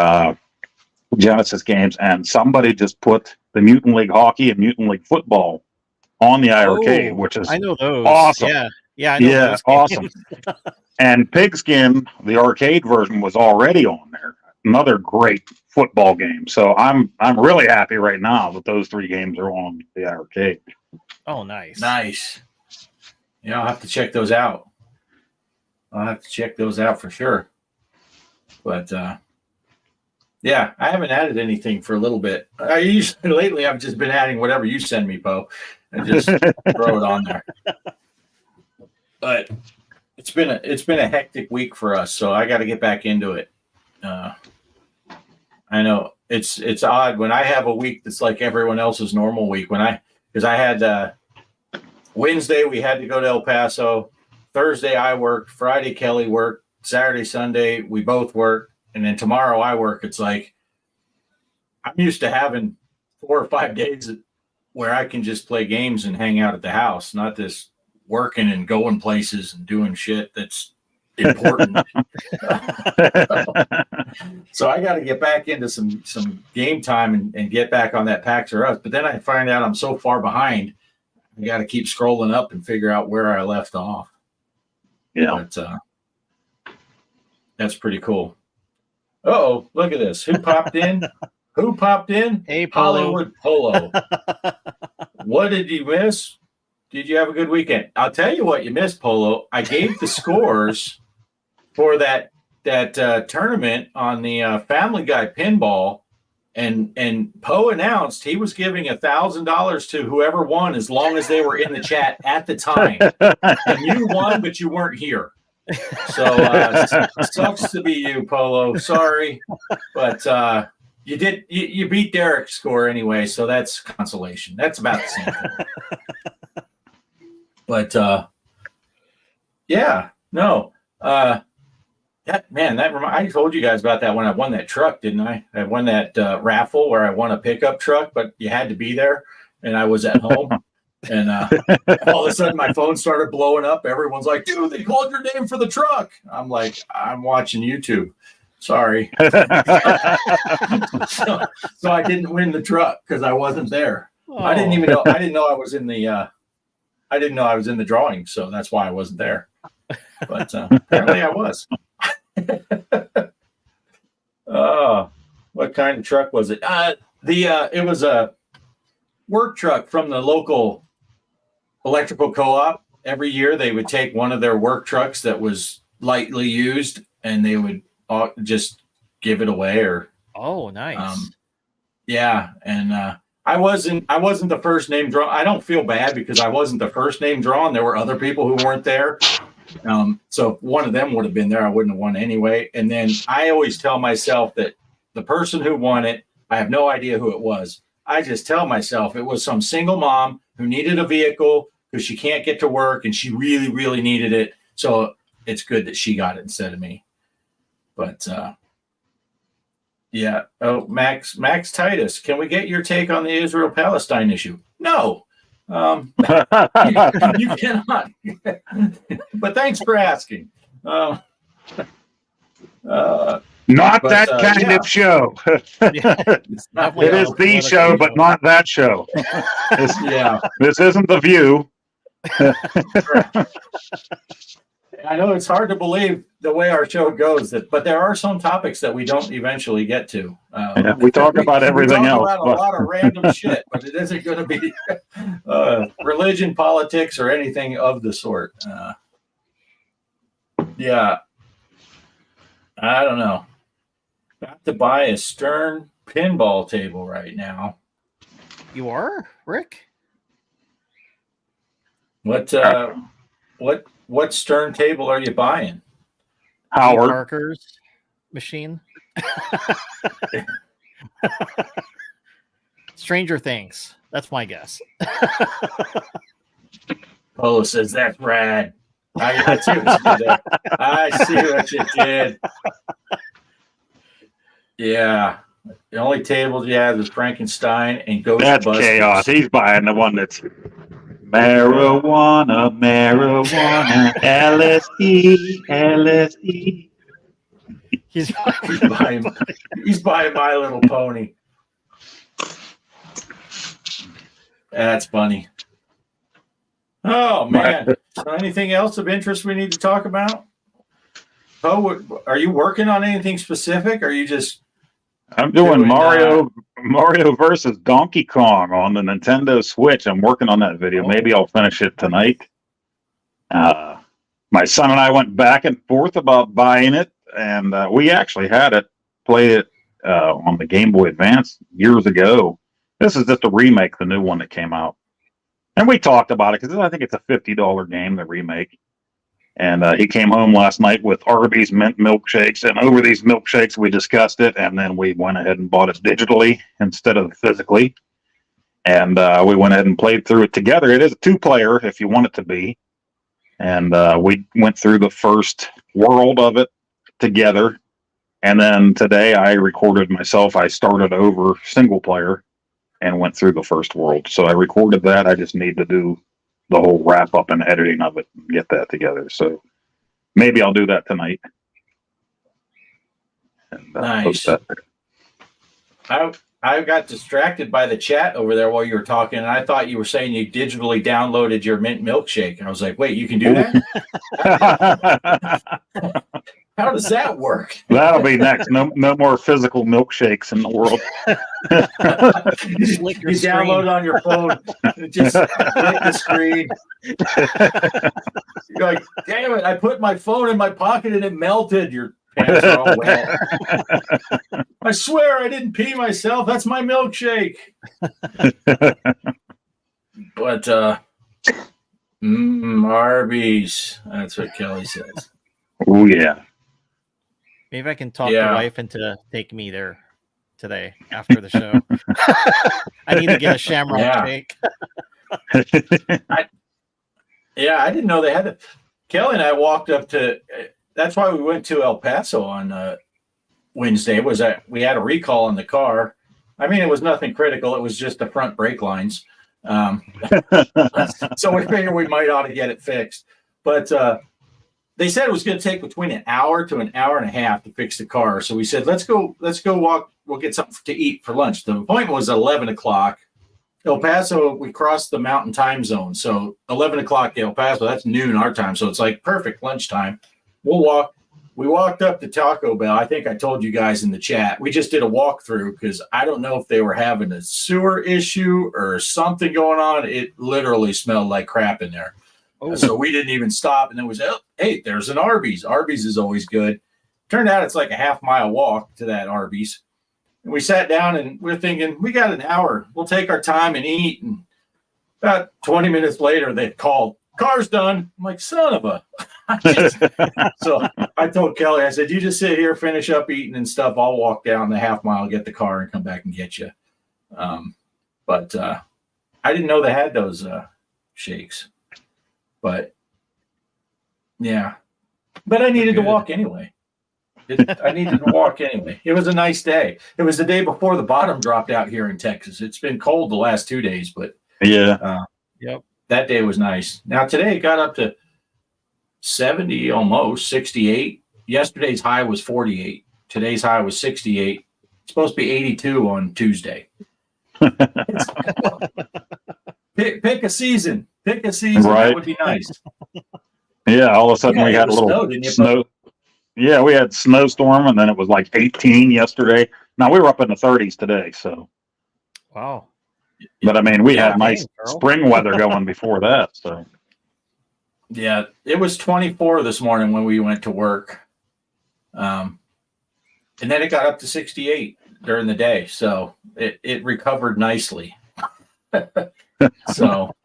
Genesis games, and somebody just put the Mutant League Hockey and Mutant League Football on the iArcade, which is I know those. awesome. Yeah, I know Yeah, those awesome. games. And Pigskin, the arcade version, was already on there. Another great football game. So I'm really happy right now that those three games are on the arcade. Oh, nice. Nice. Yeah, I'll have to check those out. I'll have to check those out for sure. But Yeah, I haven't added anything for a little bit. I usually lately I've just been adding whatever you send me, Poe, and just throw it on there. But it's been a hectic week for us, so I got to get back into it. I know it's odd when I have a week that's like everyone else's normal week. Because I had Wednesday we had to go to El Paso, Thursday I worked, Friday Kelly worked, Saturday Sunday we both worked. And then tomorrow I work. It's like I'm used to having 4 or 5 days where I can just play games and hang out at the house, not this working and going places and doing shit that's important. So I got to get back into some game time and get back on that PAX or Us. But then I find out I'm so far behind. I got to keep scrolling up and figure out where I left off. Yeah. But that's pretty cool. Oh, look at this. Who popped in? Who popped in? Hey, Polo. Hollywood Polo. What did you miss? Did you have a good weekend? I'll tell you what you missed, Polo. I gave the scores for that tournament on the Family Guy pinball, and Poe announced he was giving $1,000 to whoever won as long as they were in the chat at the time. And you won, but you weren't here. So sucks to be you, Polo. Sorry, but you beat Derek's score anyway, so that's consolation. That's about the same thing. But yeah, no, I told you guys about that when I won that truck, didn't I? I won that raffle where I won a pickup truck, but you had to be there, and I was at home. And all of a sudden, my phone started blowing up. Everyone's like, dude, they called your name for the truck. I'm like, I'm watching YouTube. Sorry. So I didn't win the truck because I wasn't there. Oh. I didn't know I was in the I didn't know I was in the drawing, so that's why I wasn't there. But apparently I was. What kind of truck was it? It was a work truck from the local electrical co-op. Every year they would take one of their work trucks that was lightly used and they would just give it away. Or Oh, nice. yeah, and I wasn't the first name drawn. I don't feel bad because I wasn't the first name drawn. There were other people who weren't there. So if one of them would have been there, I wouldn't have won anyway. And then I always tell myself that the person who won it, I have no idea who it was. I just tell myself it was some single mom who needed a vehicle because she can't get to work and she really, really needed it. So it's good that she got it instead of me. But yeah. Oh, Max Titus, can we get your take on the Israel-Palestine issue? No. You cannot. But thanks for asking. Not that kind of show. It is the show, but not that show. This isn't The View. I know it's hard to believe the way our show goes, but there are some topics that we don't eventually get to. We talk about everything else. About a lot of random shit, but it isn't going to be religion, politics, or anything of the sort. Yeah. I don't know. Got to buy a Stern pinball table right now. You are, Rick? What Stern table are you buying? Howard Parker's machine. Stranger Things. That's my guess. Polo says that's rad. I see what you did there. I see what you did. Yeah. The only tables you have is Frankenstein and Ghostbusters. That's chaos. He's buying the one that's marijuana, LSD. He's He's buying My Little Pony. That's funny. Oh man! So anything else of interest we need to talk about? Oh, are you working on anything specific? Or are you just? I'm doing Mario versus Donkey Kong on the Nintendo Switch. I'm working on that video. Maybe I'll finish it tonight. My son and I went back and forth about buying it, and we actually had it, played it on the Game Boy Advance years ago. This is just a remake, the new one that came out. And we talked about it because I think it's a $50 game, the remake. And he came home last night with Arby's mint milkshakes. And over these milkshakes, we discussed it. And then we went ahead and bought it digitally instead of physically. And we went ahead and played through it together. It is a 2-player if you want it to be. And we went through the first world of it together. And then today I recorded myself. I started over single player and went through the first world. So I recorded that. I just need to do the whole wrap up and editing of it and get that together. So maybe I'll do that tonight. And, Nice. post that. I got distracted by the chat over there while you were talking, and I thought you were saying you digitally downloaded your mint milkshake. And I was like, wait, you can do that? How does that work? That'll be next. No more physical milkshakes in the world. You Lick your download it on your phone, just lick the screen. You're like, damn it, I put my phone in my pocket and it melted. Your pants are all wet. I swear I didn't pee myself. That's my milkshake. But Arby's. That's what Kelly says. Oh yeah. Maybe I can talk Yeah. the wife into taking me there today after the show. I need to get a shamrock Yeah. shake. Yeah, I didn't know they had it. Kelly and I walked up to. That's why we went to El Paso on Wednesday. Was that we had a recall on the car? I mean, it was nothing critical. It was just the front brake lines. So we figured we might ought to get it fixed. But they said it was going to take between an hour to an hour and a half to fix the car. So we said, let's go walk. We'll get something to eat for lunch. The appointment was at 11 o'clock. El Paso, we crossed the mountain time zone. So 11 o'clock El Paso, that's noon our time. So it's like perfect lunchtime. We'll walk. We walked up to Taco Bell. I think I told you guys in the chat. We just did a walkthrough because I don't know if they were having a sewer issue or something going on. It literally smelled like crap in there. Oh. So we didn't even stop. And then was, oh, hey, there's an Arby's. Arby's is always good. Turned out it's like a half-mile walk to that Arby's. And we sat down and we're thinking, we got an hour. We'll take our time and eat. And about 20 minutes later, they called, car's done. I'm like, son of a. So I told Kelly, I said, you just sit here, finish up eating and stuff. I'll walk down the half mile, get the car, and come back and get you. But I didn't know they had those shakes. But yeah, but I needed to walk anyway. I needed to walk anyway. It was a nice day. It was the day before the bottom dropped out here in Texas. It's been cold the last 2 days, but Yeah. Yep. that day was nice. Now today it got up to 70, almost 68. Yesterday's high was 48. Today's high was 68. It's supposed to be 82 on Tuesday. Pick a season. Pick a season. Right. That would be nice. Yeah, all of a sudden Yeah, we it had a was little snow, didn't you? snow. Yeah, we had snowstorm, and then it was like 18 yesterday. Now we were up in the 30s today. So, Wow. but I mean, we Yeah, had nice dang, Carl. spring weather going before that. So, Yeah, it was 24 this morning when we went to work. And then it got up to 68 during the day. So it recovered nicely. So,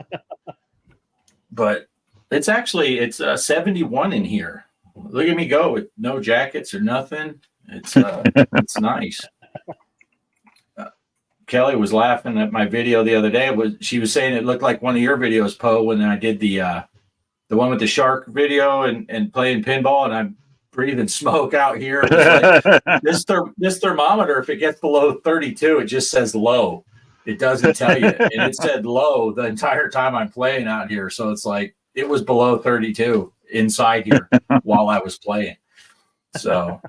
but it's 71 in here. Look at me go with no jackets or nothing. It's nice. Kelly was laughing at my video the other day. She was saying it looked like one of your videos, Poe, when I did the one with the shark video and playing pinball, and I'm breathing smoke out here. Like, this thermometer, if it gets below 32, it just says low. It doesn't tell you, and it said low the entire time I'm playing out here. So it's like it was below 32 inside here while I was playing. So,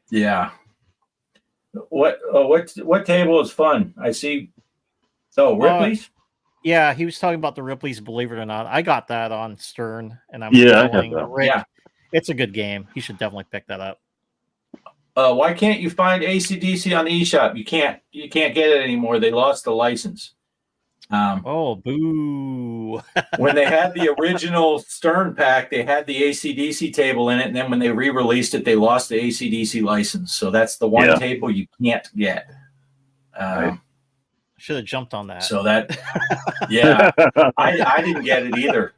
yeah. What table is fun? I see. Oh, Ripley's. Yeah, he was talking about the Ripley's. Believe it or not, I got that on Stern, and I'm Yeah, I have telling that. Rick, Yeah. it's a good game. You should definitely pick that up. Why can't you find AC/DC on the eShop? You can't get it anymore. They lost the license. Oh, boo. When they had the original Stern pack, they had the AC/DC table in it, and then when they re-released it, they lost the AC/DC license. So that's the one Yeah. table you can't get. Right. Should have jumped on that. So that, yeah, I didn't get it either.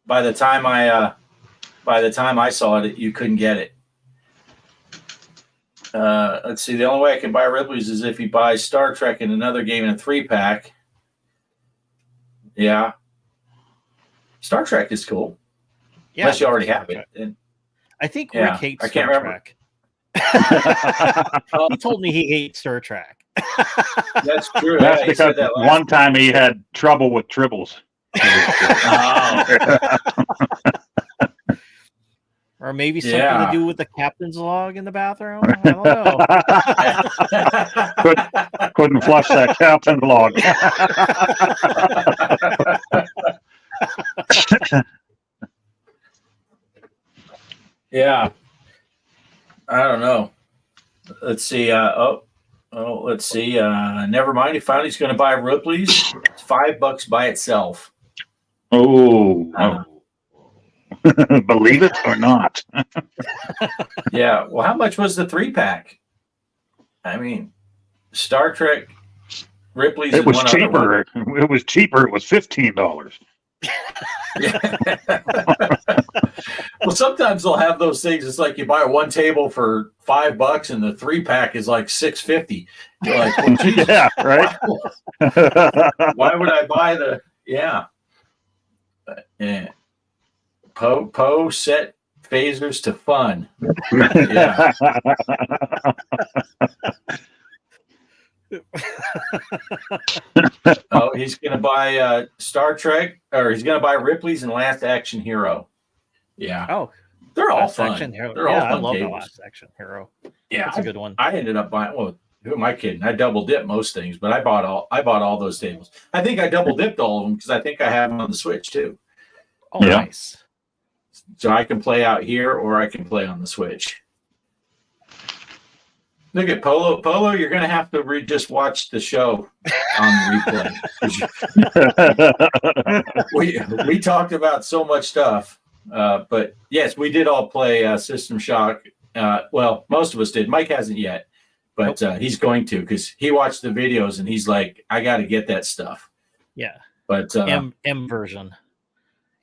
By the time I saw it, you couldn't get it. Let's see. The only way I can buy Ripley's is if you buy Star Trek in another game in a 3-pack. Yeah. Star Trek is cool. Yeah, Unless you already Star have Trek. it. And, I think Yeah, Rick hates I can't Star remember. Trek. He told me he hates Star Trek. that's true. That's Yeah, he said because that last one time he had trouble with tribbles. Oh. Or maybe something Yeah. to do with the captain's log in the bathroom. I don't know. Couldn't flush that captain's log. Yeah. I don't know. Let's see. Let's see. Never mind. He finally is going to buy Ripley's. It's $5 by itself. Oh. Believe it or not. Yeah. Well, how much was the 3-pack? I mean, Star Trek, Ripley's. It and was one other one. cheaper. It was cheaper. It was $15. Well, sometimes they'll have those things. It's like you buy one table for $5 and the 3-pack is like $6.50. You're like, well, geez, Yeah, right. why would I buy the? Yeah. Poe set phasers to fun. Yeah. Oh, he's going to buy Star Trek, or he's going to buy Ripley's and Last Action Hero. Yeah. Oh, They're all Last fun. Action Hero. They're Yeah, all I fun love the tables. Last Action Hero. Yeah, That's a good one. I ended up buying. Well, who am I kidding? I double dipped most things, but I bought all those tables. I think I double dipped all of them because I think I have them on the Switch too, Oh, Yeah. nice. so I can play out here or I can play on the Switch. Look at Polo. Polo, you're going to have to just watch the show on replay. We talked about so much stuff, but yes, we did all play System Shock. Well, most of us did. Mike hasn't yet, but he's going to because he watched the videos and he's like, I got to get that stuff. Yeah. But M version.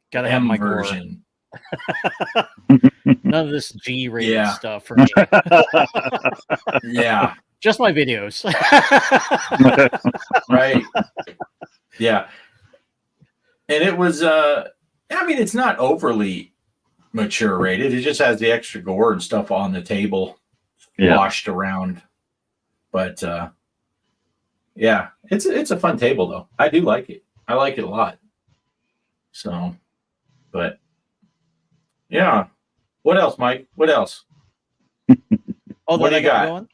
Gotta have M my version. None of this G-rated Yeah. stuff for me. Yeah. Just my videos. Right. Yeah. And it was I mean, it's not overly mature rated. It just has the extra gore and stuff on the table washed around. But yeah, it's a fun table though. I do like it. I like it a lot. So, but yeah. What else, Mike? What else? Oh, What that do you got? going?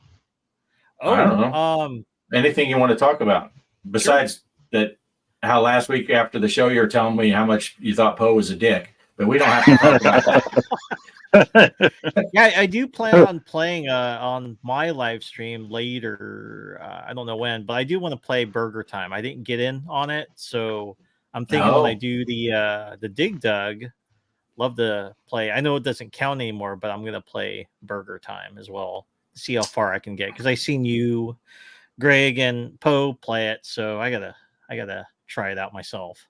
I don't know. Anything you want to talk about besides that? How last week after the show you were telling me how much you thought Poe was a dick, but we don't have to talk about that. Yeah, I do plan on playing on my live stream later. I don't know when, but I do want to play Burger Time. I didn't get in on it, so I'm thinking when I do the Dig Dug, love to play. I know it doesn't count anymore, but I'm gonna play Burger Time as well. See how far I can get because I seen you, Greg, and Poe play it, so I gotta try it out myself.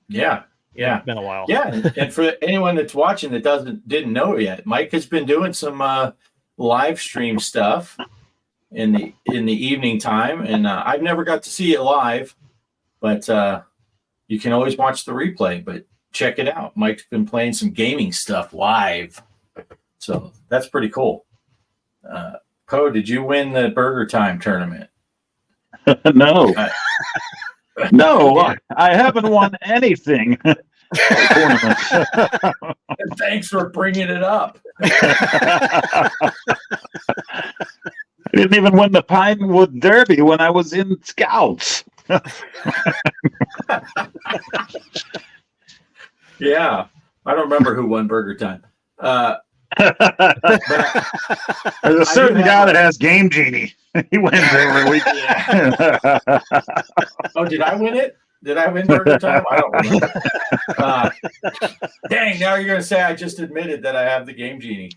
Yeah. It's been a while. Yeah, and for anyone that's watching that didn't know yet, Mike has been doing some live stream stuff in the evening time, and I've never got to see it live, but you can always watch the replay. But check it out. Mike's been playing some gaming stuff live, so that's pretty cool. Poe, did you win the Burger Time tournament? No. No, I haven't won anything. Tournament. Thanks for bringing it up. I didn't even win the Pinewood Derby when I was in Scouts. Yeah, I don't remember who won Burger Time. There's a certain guy that has Game Genie. He wins every week. Oh, did I win it? Did I win Burger Time? I don't remember. Dang, now you're going to say I just admitted that I have the Game Genie.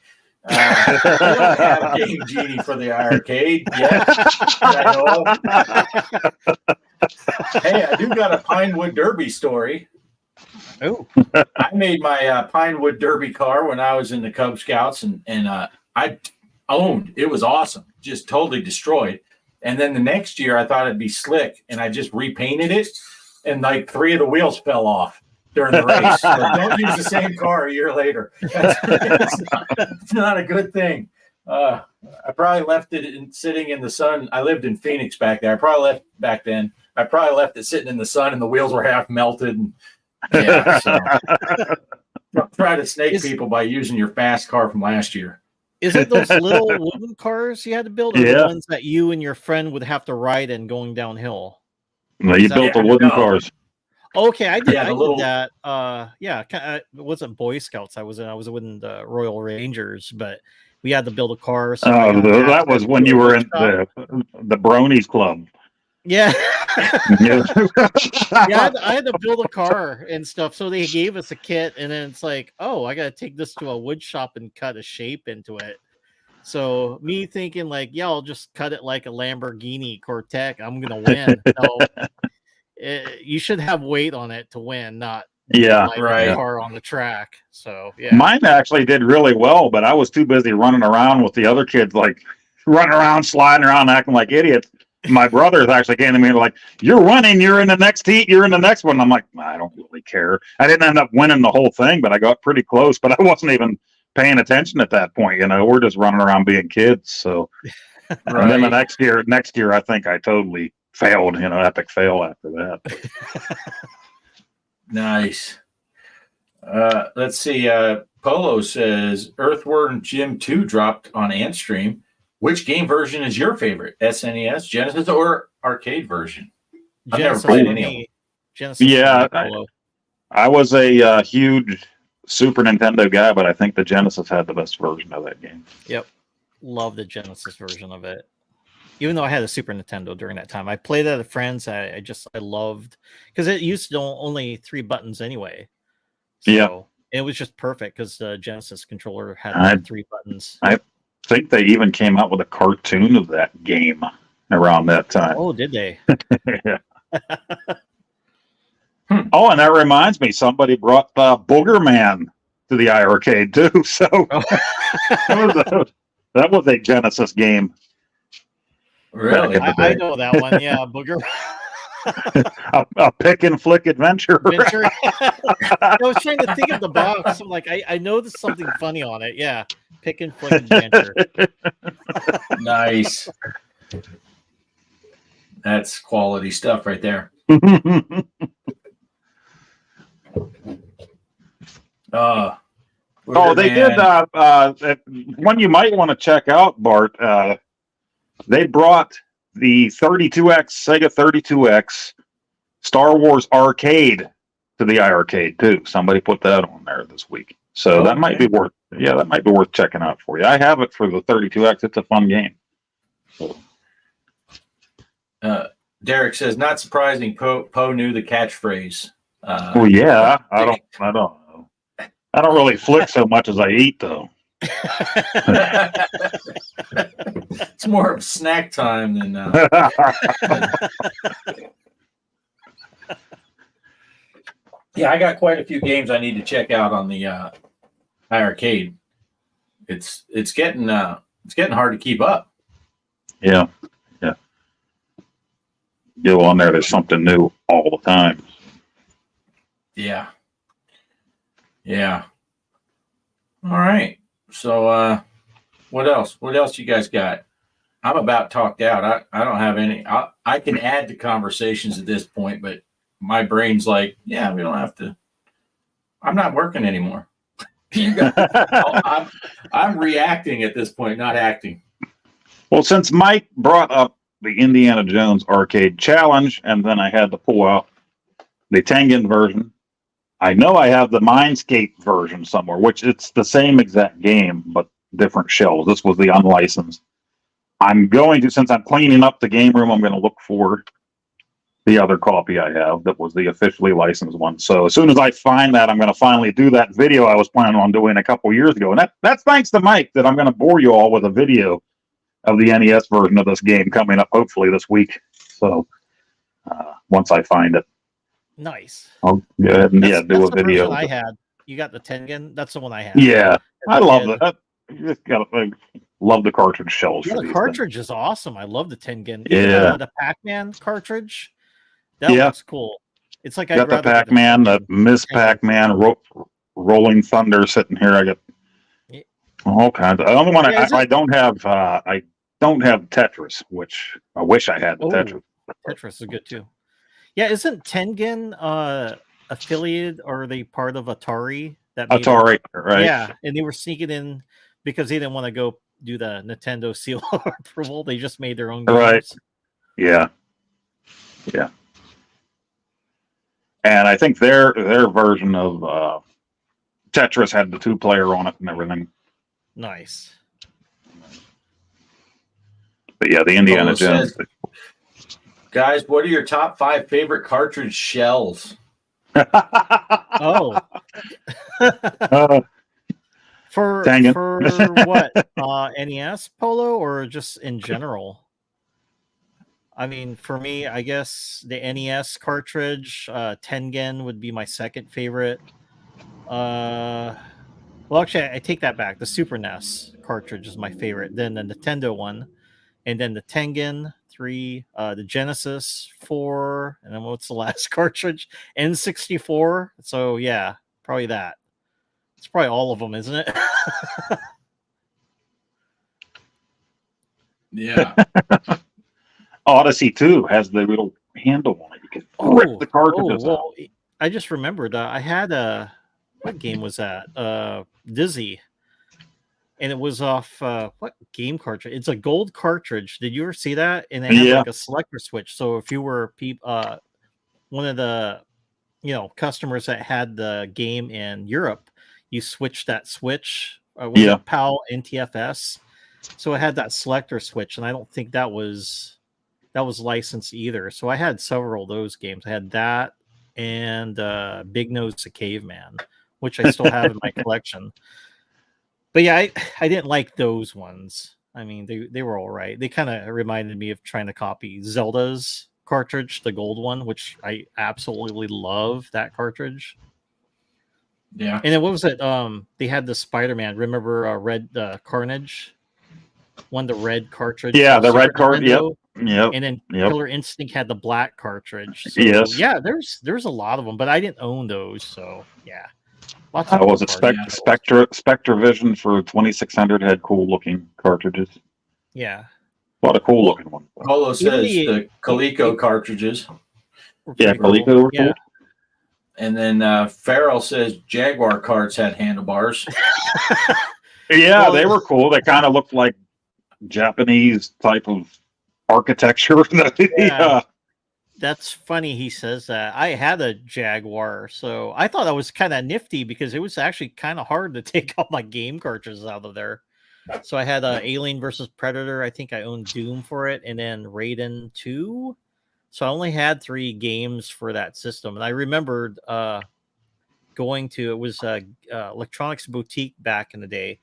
I don't have Game Genie for the arcade yet. I know. Hey, I do got a Pinewood Derby story. Oh, I made my Pinewood Derby car when I was in the Cub Scouts, and I owned. It was awesome, just totally destroyed. And then the next year, I thought it'd be slick, and I just repainted it, and like 3 of the wheels fell off during the race. So don't use the same car a year later. It's not a good thing. I probably left it sitting in the sun. I lived in Phoenix back there. I probably left it sitting in the sun, and the wheels were half melted. And, yeah, so try to snake people by using your fast car from last year. is it those little wooden cars you had to build, or Yeah. the ones that you and your friend would have to ride in going downhill? No, you built the wooden cars. Okay, I did. Yeah, the I little- did that. It wasn't Boy Scouts. I was in the Royal Rangers, but we had to build a car. So I got That was when you were in workshop. the Bronies Club. Yeah. Yeah. Yeah, I had to build a car and stuff. So they gave us a kit, and then it's like, oh, I got to take this to a wood shop and cut a shape into it. So me thinking like, yeah, I'll just cut it like a Lamborghini Cortec. I'm gonna win. So you should have weight on it to win, not Yeah, like right. a car on the track. So yeah, Mine actually did really well, but I was too busy running around with the other kids, like running around, sliding around, acting like idiots. My brothers actually came to me and were like, "You're winning. You're in the next heat. You're in the next one." I'm like, I don't really care. I didn't end up winning the whole thing, but I got pretty close. But I wasn't even paying attention at that point. You know, we're just running around being kids. So, and then the next year, I think I totally failed. You know, epic fail after that. Nice. Let's see. Polo says Earthworm Jim 2 dropped on Antstream. Which game version is your favorite? SNES, Genesis, or arcade version? I've never Genesis played for any of me. Genesis. Yeah, for me, Polo. I was a huge Super Nintendo guy, but I think the Genesis had the best version of that game. Love the Genesis version of it. Even though I had a Super Nintendo during that time, I played it at a friend's. I loved because it used to only 3 buttons anyway. So Yeah. it was just perfect because the Genesis controller had I- 3 buttons. I think they even came out with a cartoon of that game around that time. Oh, did they? Yeah. Oh, and that reminds me, somebody brought Booger Man to the iArcade too. So that was a Genesis game. Really? Back I know that one. Yeah, Booger A pick and flick adventure. Adventure. I was trying to think of the box. I'm like, I know there's something funny on it. Yeah, pick and flick adventure. Nice. That's quality stuff right there. Oh, they did. One you might want to check out, Bart. They brought the 32X Sega 32X Star Wars arcade to the iArcade too. Somebody put that on there this week, so that might be worth. Yeah, that might be worth checking out for you. I have it for the 32X. It's a fun game. Derek says, not surprising. Poe knew the catchphrase. Well, yeah, I don't know. I don't really flick so much as I eat, though. It's more of snack time than. Yeah, I got quite a few games I need to check out on the iArcade. It's getting hard to keep up. Yeah. Go on there. There's something new all the time. Yeah. All right. So, what else? What else you guys got? I'm about talked out. I don't have any. I can add to conversations at this point, but my brain's like, yeah, we don't have to. I'm not working anymore. You guys, I'm reacting at this point, not acting. Well, since Mike brought up the Indiana Jones Arcade Challenge, and then I had to pull out the Tengen version, I know I have the Mindscape version somewhere, which it's the same exact game, but different shells. This was the unlicensed. I'm going to, since I'm cleaning up the game room, I'm going to look for the other copy I have that was the officially licensed one. So as soon as I find that, I'm going to finally do that video I was planning on doing a couple years ago. And that's thanks to Mike that I'm going to bore you all with a video of the NES version of this game coming up hopefully this week. So once I find it, Nice. I'll go ahead and That's do a the video. version I had. You got the Tengen? That's the one I had. Yeah, I love kid. that. You just gotta love the cartridge shells. Yeah, for the these cartridge is awesome. I love the Tengen. Yeah. The Pac-Man cartridge. That Yeah. looks cool. It's like things. Got the rather get Pac-Man, the Tengen. Miss Pac-Man, Rolling Thunder sitting here. I got Yeah. all kinds. The only one Yeah, is I don't have. I don't have Tetris, which I wish I had the Oh. Tetris. Tetris is good too. Yeah, isn't Tengen affiliated or are they part of Atari? That made Atari, right? Yeah, and they were sneaking in because they didn't want to go do the Nintendo seal of approval. They just made their own games. Right. Yeah. Yeah. And I think their version of Tetris had the 2-player on it and everything. Nice. But yeah, the Indiana Oh, it Jones. says- Guys, what are your top 5 favorite cartridge shells? Oh. For Dang it. for what? NES Polo or just in general? I mean, for me, I guess the NES cartridge, Tengen would be my second favorite. Well, actually, I take that back. The Super NES cartridge is my favorite. Then the Nintendo one, and then the Tengen 3, the Genesis 4, and then what's the last cartridge? N64. So yeah, probably that. It's probably all of them, isn't it? Yeah. Odyssey 2 has the little handle on it. You can rip the cartridges out. well, I just remembered. I had a what game was that? Dizzy, and it was off what game cartridge? It's a gold cartridge. Did you ever see that? And it had Yeah. like a selector switch. So if you were one of the customers that had the game in Europe, you switched that switch. Was Yeah. it PAL NTFS? So it had that selector switch, and I don't think that was licensed either. So I had several of those games. I had that and Big Nose the Caveman, which I still have in my collection. But yeah, I didn't like those ones. I mean, they were all right. They kind of reminded me of trying to copy Zelda's cartridge, the gold one, which I absolutely love that cartridge. Yeah. And then what was it? They had the Spider-Man. Remember Red Carnage? The red cartridge. Yeah, the Super red card. Yep. Nintendo. Yep. And then Yep. Killer Instinct had the black cartridge. So, Yes. yeah, there's a lot of them, but I didn't own those. So yeah, lots I of was a gold cards. Spectravision for 2600 had cool looking cartridges. Yeah. A lot of cool looking ones. Polo says the- the Coleco cartridges. Were Yeah, pretty Coleco were Yeah. cool. And then Farrell says Jaguar carts had handlebars. Yeah, Well, they were cool. They kind of looked like Japanese type of architecture. Yeah. That's funny he says that. I had a Jaguar, so I thought that was kind of nifty because it was actually kind of hard to take all my game cartridges out of there. So I had Alien versus Predator. I think I owned Doom for it, and then Raiden 2. So I only had 3 games for that system. And I remembered going to, it was Electronics Boutique back in the day.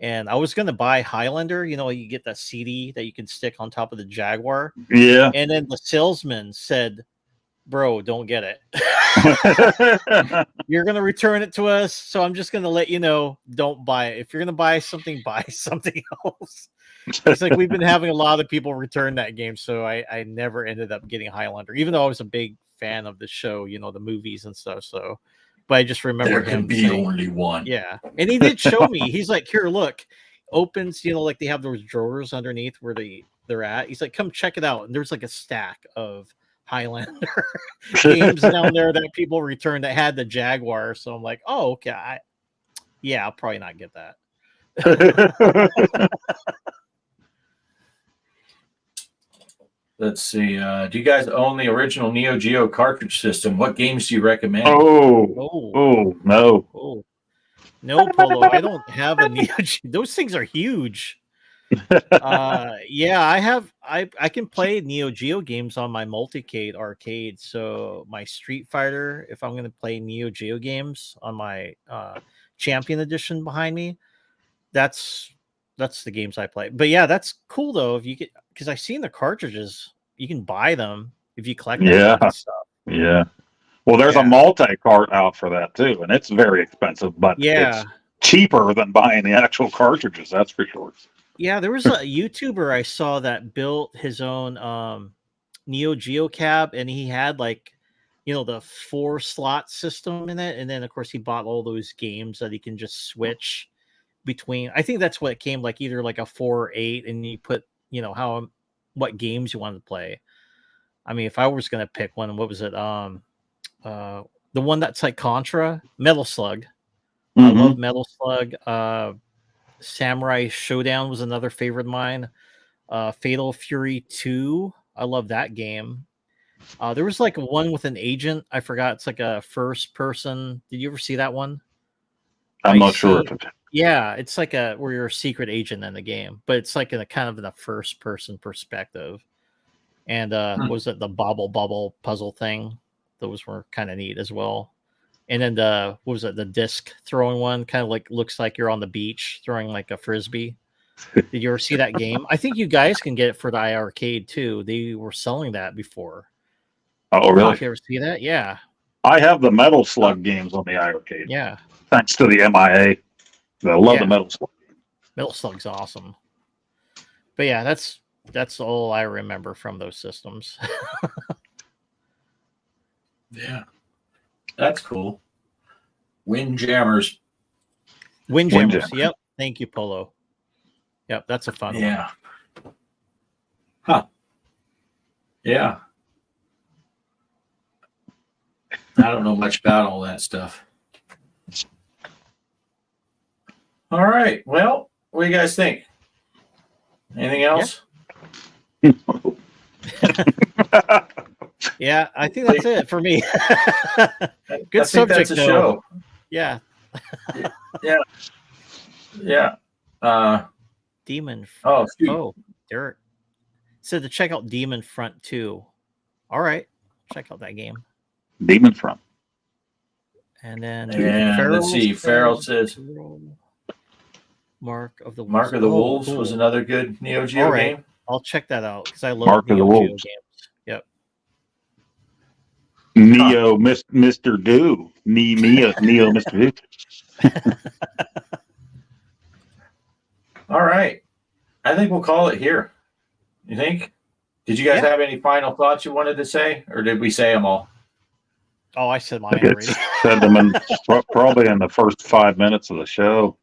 And I was going to buy Highlander. You get that CD that you can stick on top of the Jaguar. Yeah. And then the salesman said, "Bro, don't get it. You're going to return it to us. So I'm just going to let you know, don't buy it. If you're going to buy something else." It's like we've been having a lot of people return that game. So I never ended up getting Highlander, even though I was a big fan of the show, the movies and stuff. So, but I just remember There him can be saying, only one. yeah. And he did show me. He's like, "Here, look." Opens, like they have those drawers underneath where they're at. He's like, "Come check it out." And there's like a stack of Highlander games down there that people returned that had the Jaguar. So I'm like, "Oh, okay. I'll probably not get that." Let's see. Do you guys own the original Neo Geo cartridge system? What games do you recommend? Oh, No. oh. No, Polo. I don't have a Neo Geo. Those things are huge. Yeah, I can play Neo Geo games on my Multicade arcade. So my Street Fighter, if I'm going to play Neo Geo games on my Champion Edition behind me, that's the games I play. But yeah, that's cool though. If you get, because I've seen the cartridges, you can buy them if you collect that Yeah. kind of stuff. Yeah. Well, there's a Yeah. multi-cart out for that too, and it's very expensive, but Yeah. it's cheaper than buying the actual cartridges. That's for sure. Yeah, there was a YouTuber I saw that built his own Neo Geo cab, and he had like, the 4-slot system in it, and then of course he bought all those games that he can just switch between. I think that's what it came like, either like a 4 or 8, and you put what games you wanted to play. I mean, if I was gonna pick one, what was it? The one that's like Contra, Metal Slug. I love Metal Slug. Samurai Showdown was another favorite of mine. Fatal Fury 2. I love that game. There was like one with an agent. I forgot. It's like a first person. Did you ever see that one? I'm not sure if it. Yeah, it's like where you're a secret agent in the game, but it's like in a kind of in a first person perspective. And what was it, the bubble puzzle thing? Those were kind of neat as well. And then what was it, the disc throwing one, kind of like looks like you're on the beach throwing like a frisbee. Did you ever see that game? I think you guys can get it for the iArcade too. They were selling that before. Oh, really? Did you ever see that? Yeah. I have the Metal Slug games on the iArcade. Yeah. Thanks to the MIA. I love the Metal Slug. Metal Slug's awesome. But yeah, that's all I remember from those systems. Yeah. That's cool. Windjammers. Windjammers. Yep. Thank you, Polo. Yep, that's a fun one. Yeah. Huh. Yeah. I don't know much about all that stuff. All right. Well, what do you guys think? Anything else? Yeah, I think that's it for me. Good I think subject, that's a though. show. Yeah. Yeah. Demon. Oh, shoot. Oh, Derek said to check out Demon Front 2. All right, check out that game. Demon Front. And then let's see. Farrell says Mark of the Mark of the Wolves was another good Neo Geo game. I'll check that out because I love Mark of the Neo Geo Wolves. games. Yep. Neo, Mr. Do. Neo, Mr. Do. All right. I think we'll call it here. You think? Did you guys have any final thoughts you wanted to say, or did we say them all? Oh, I said I mine think already. it's said them in, probably in the first 5 minutes of the show.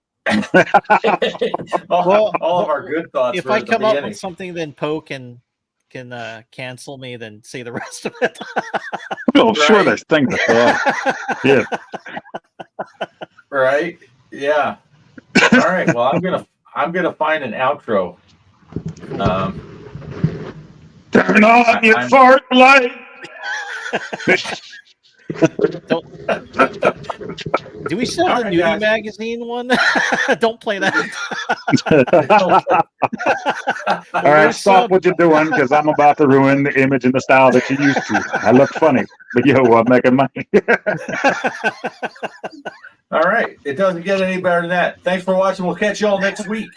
all of our good thoughts. If were I at the come up beginning. with something, then Poe can cancel me, then say the rest of it. Oh, sure, Right. there's things to say. Yeah. Right? Yeah. All right. Well, I'm gonna find an outro. Turn on your fart light. Do we still have All the right, Nudie guys. magazine one? Don't play that. All right, stop what you're doing because I'm about to ruin the image and the style that you used to. I look funny, but yo, I'm making money. All right. It doesn't get any better than that. Thanks for watching. We'll catch y'all next week.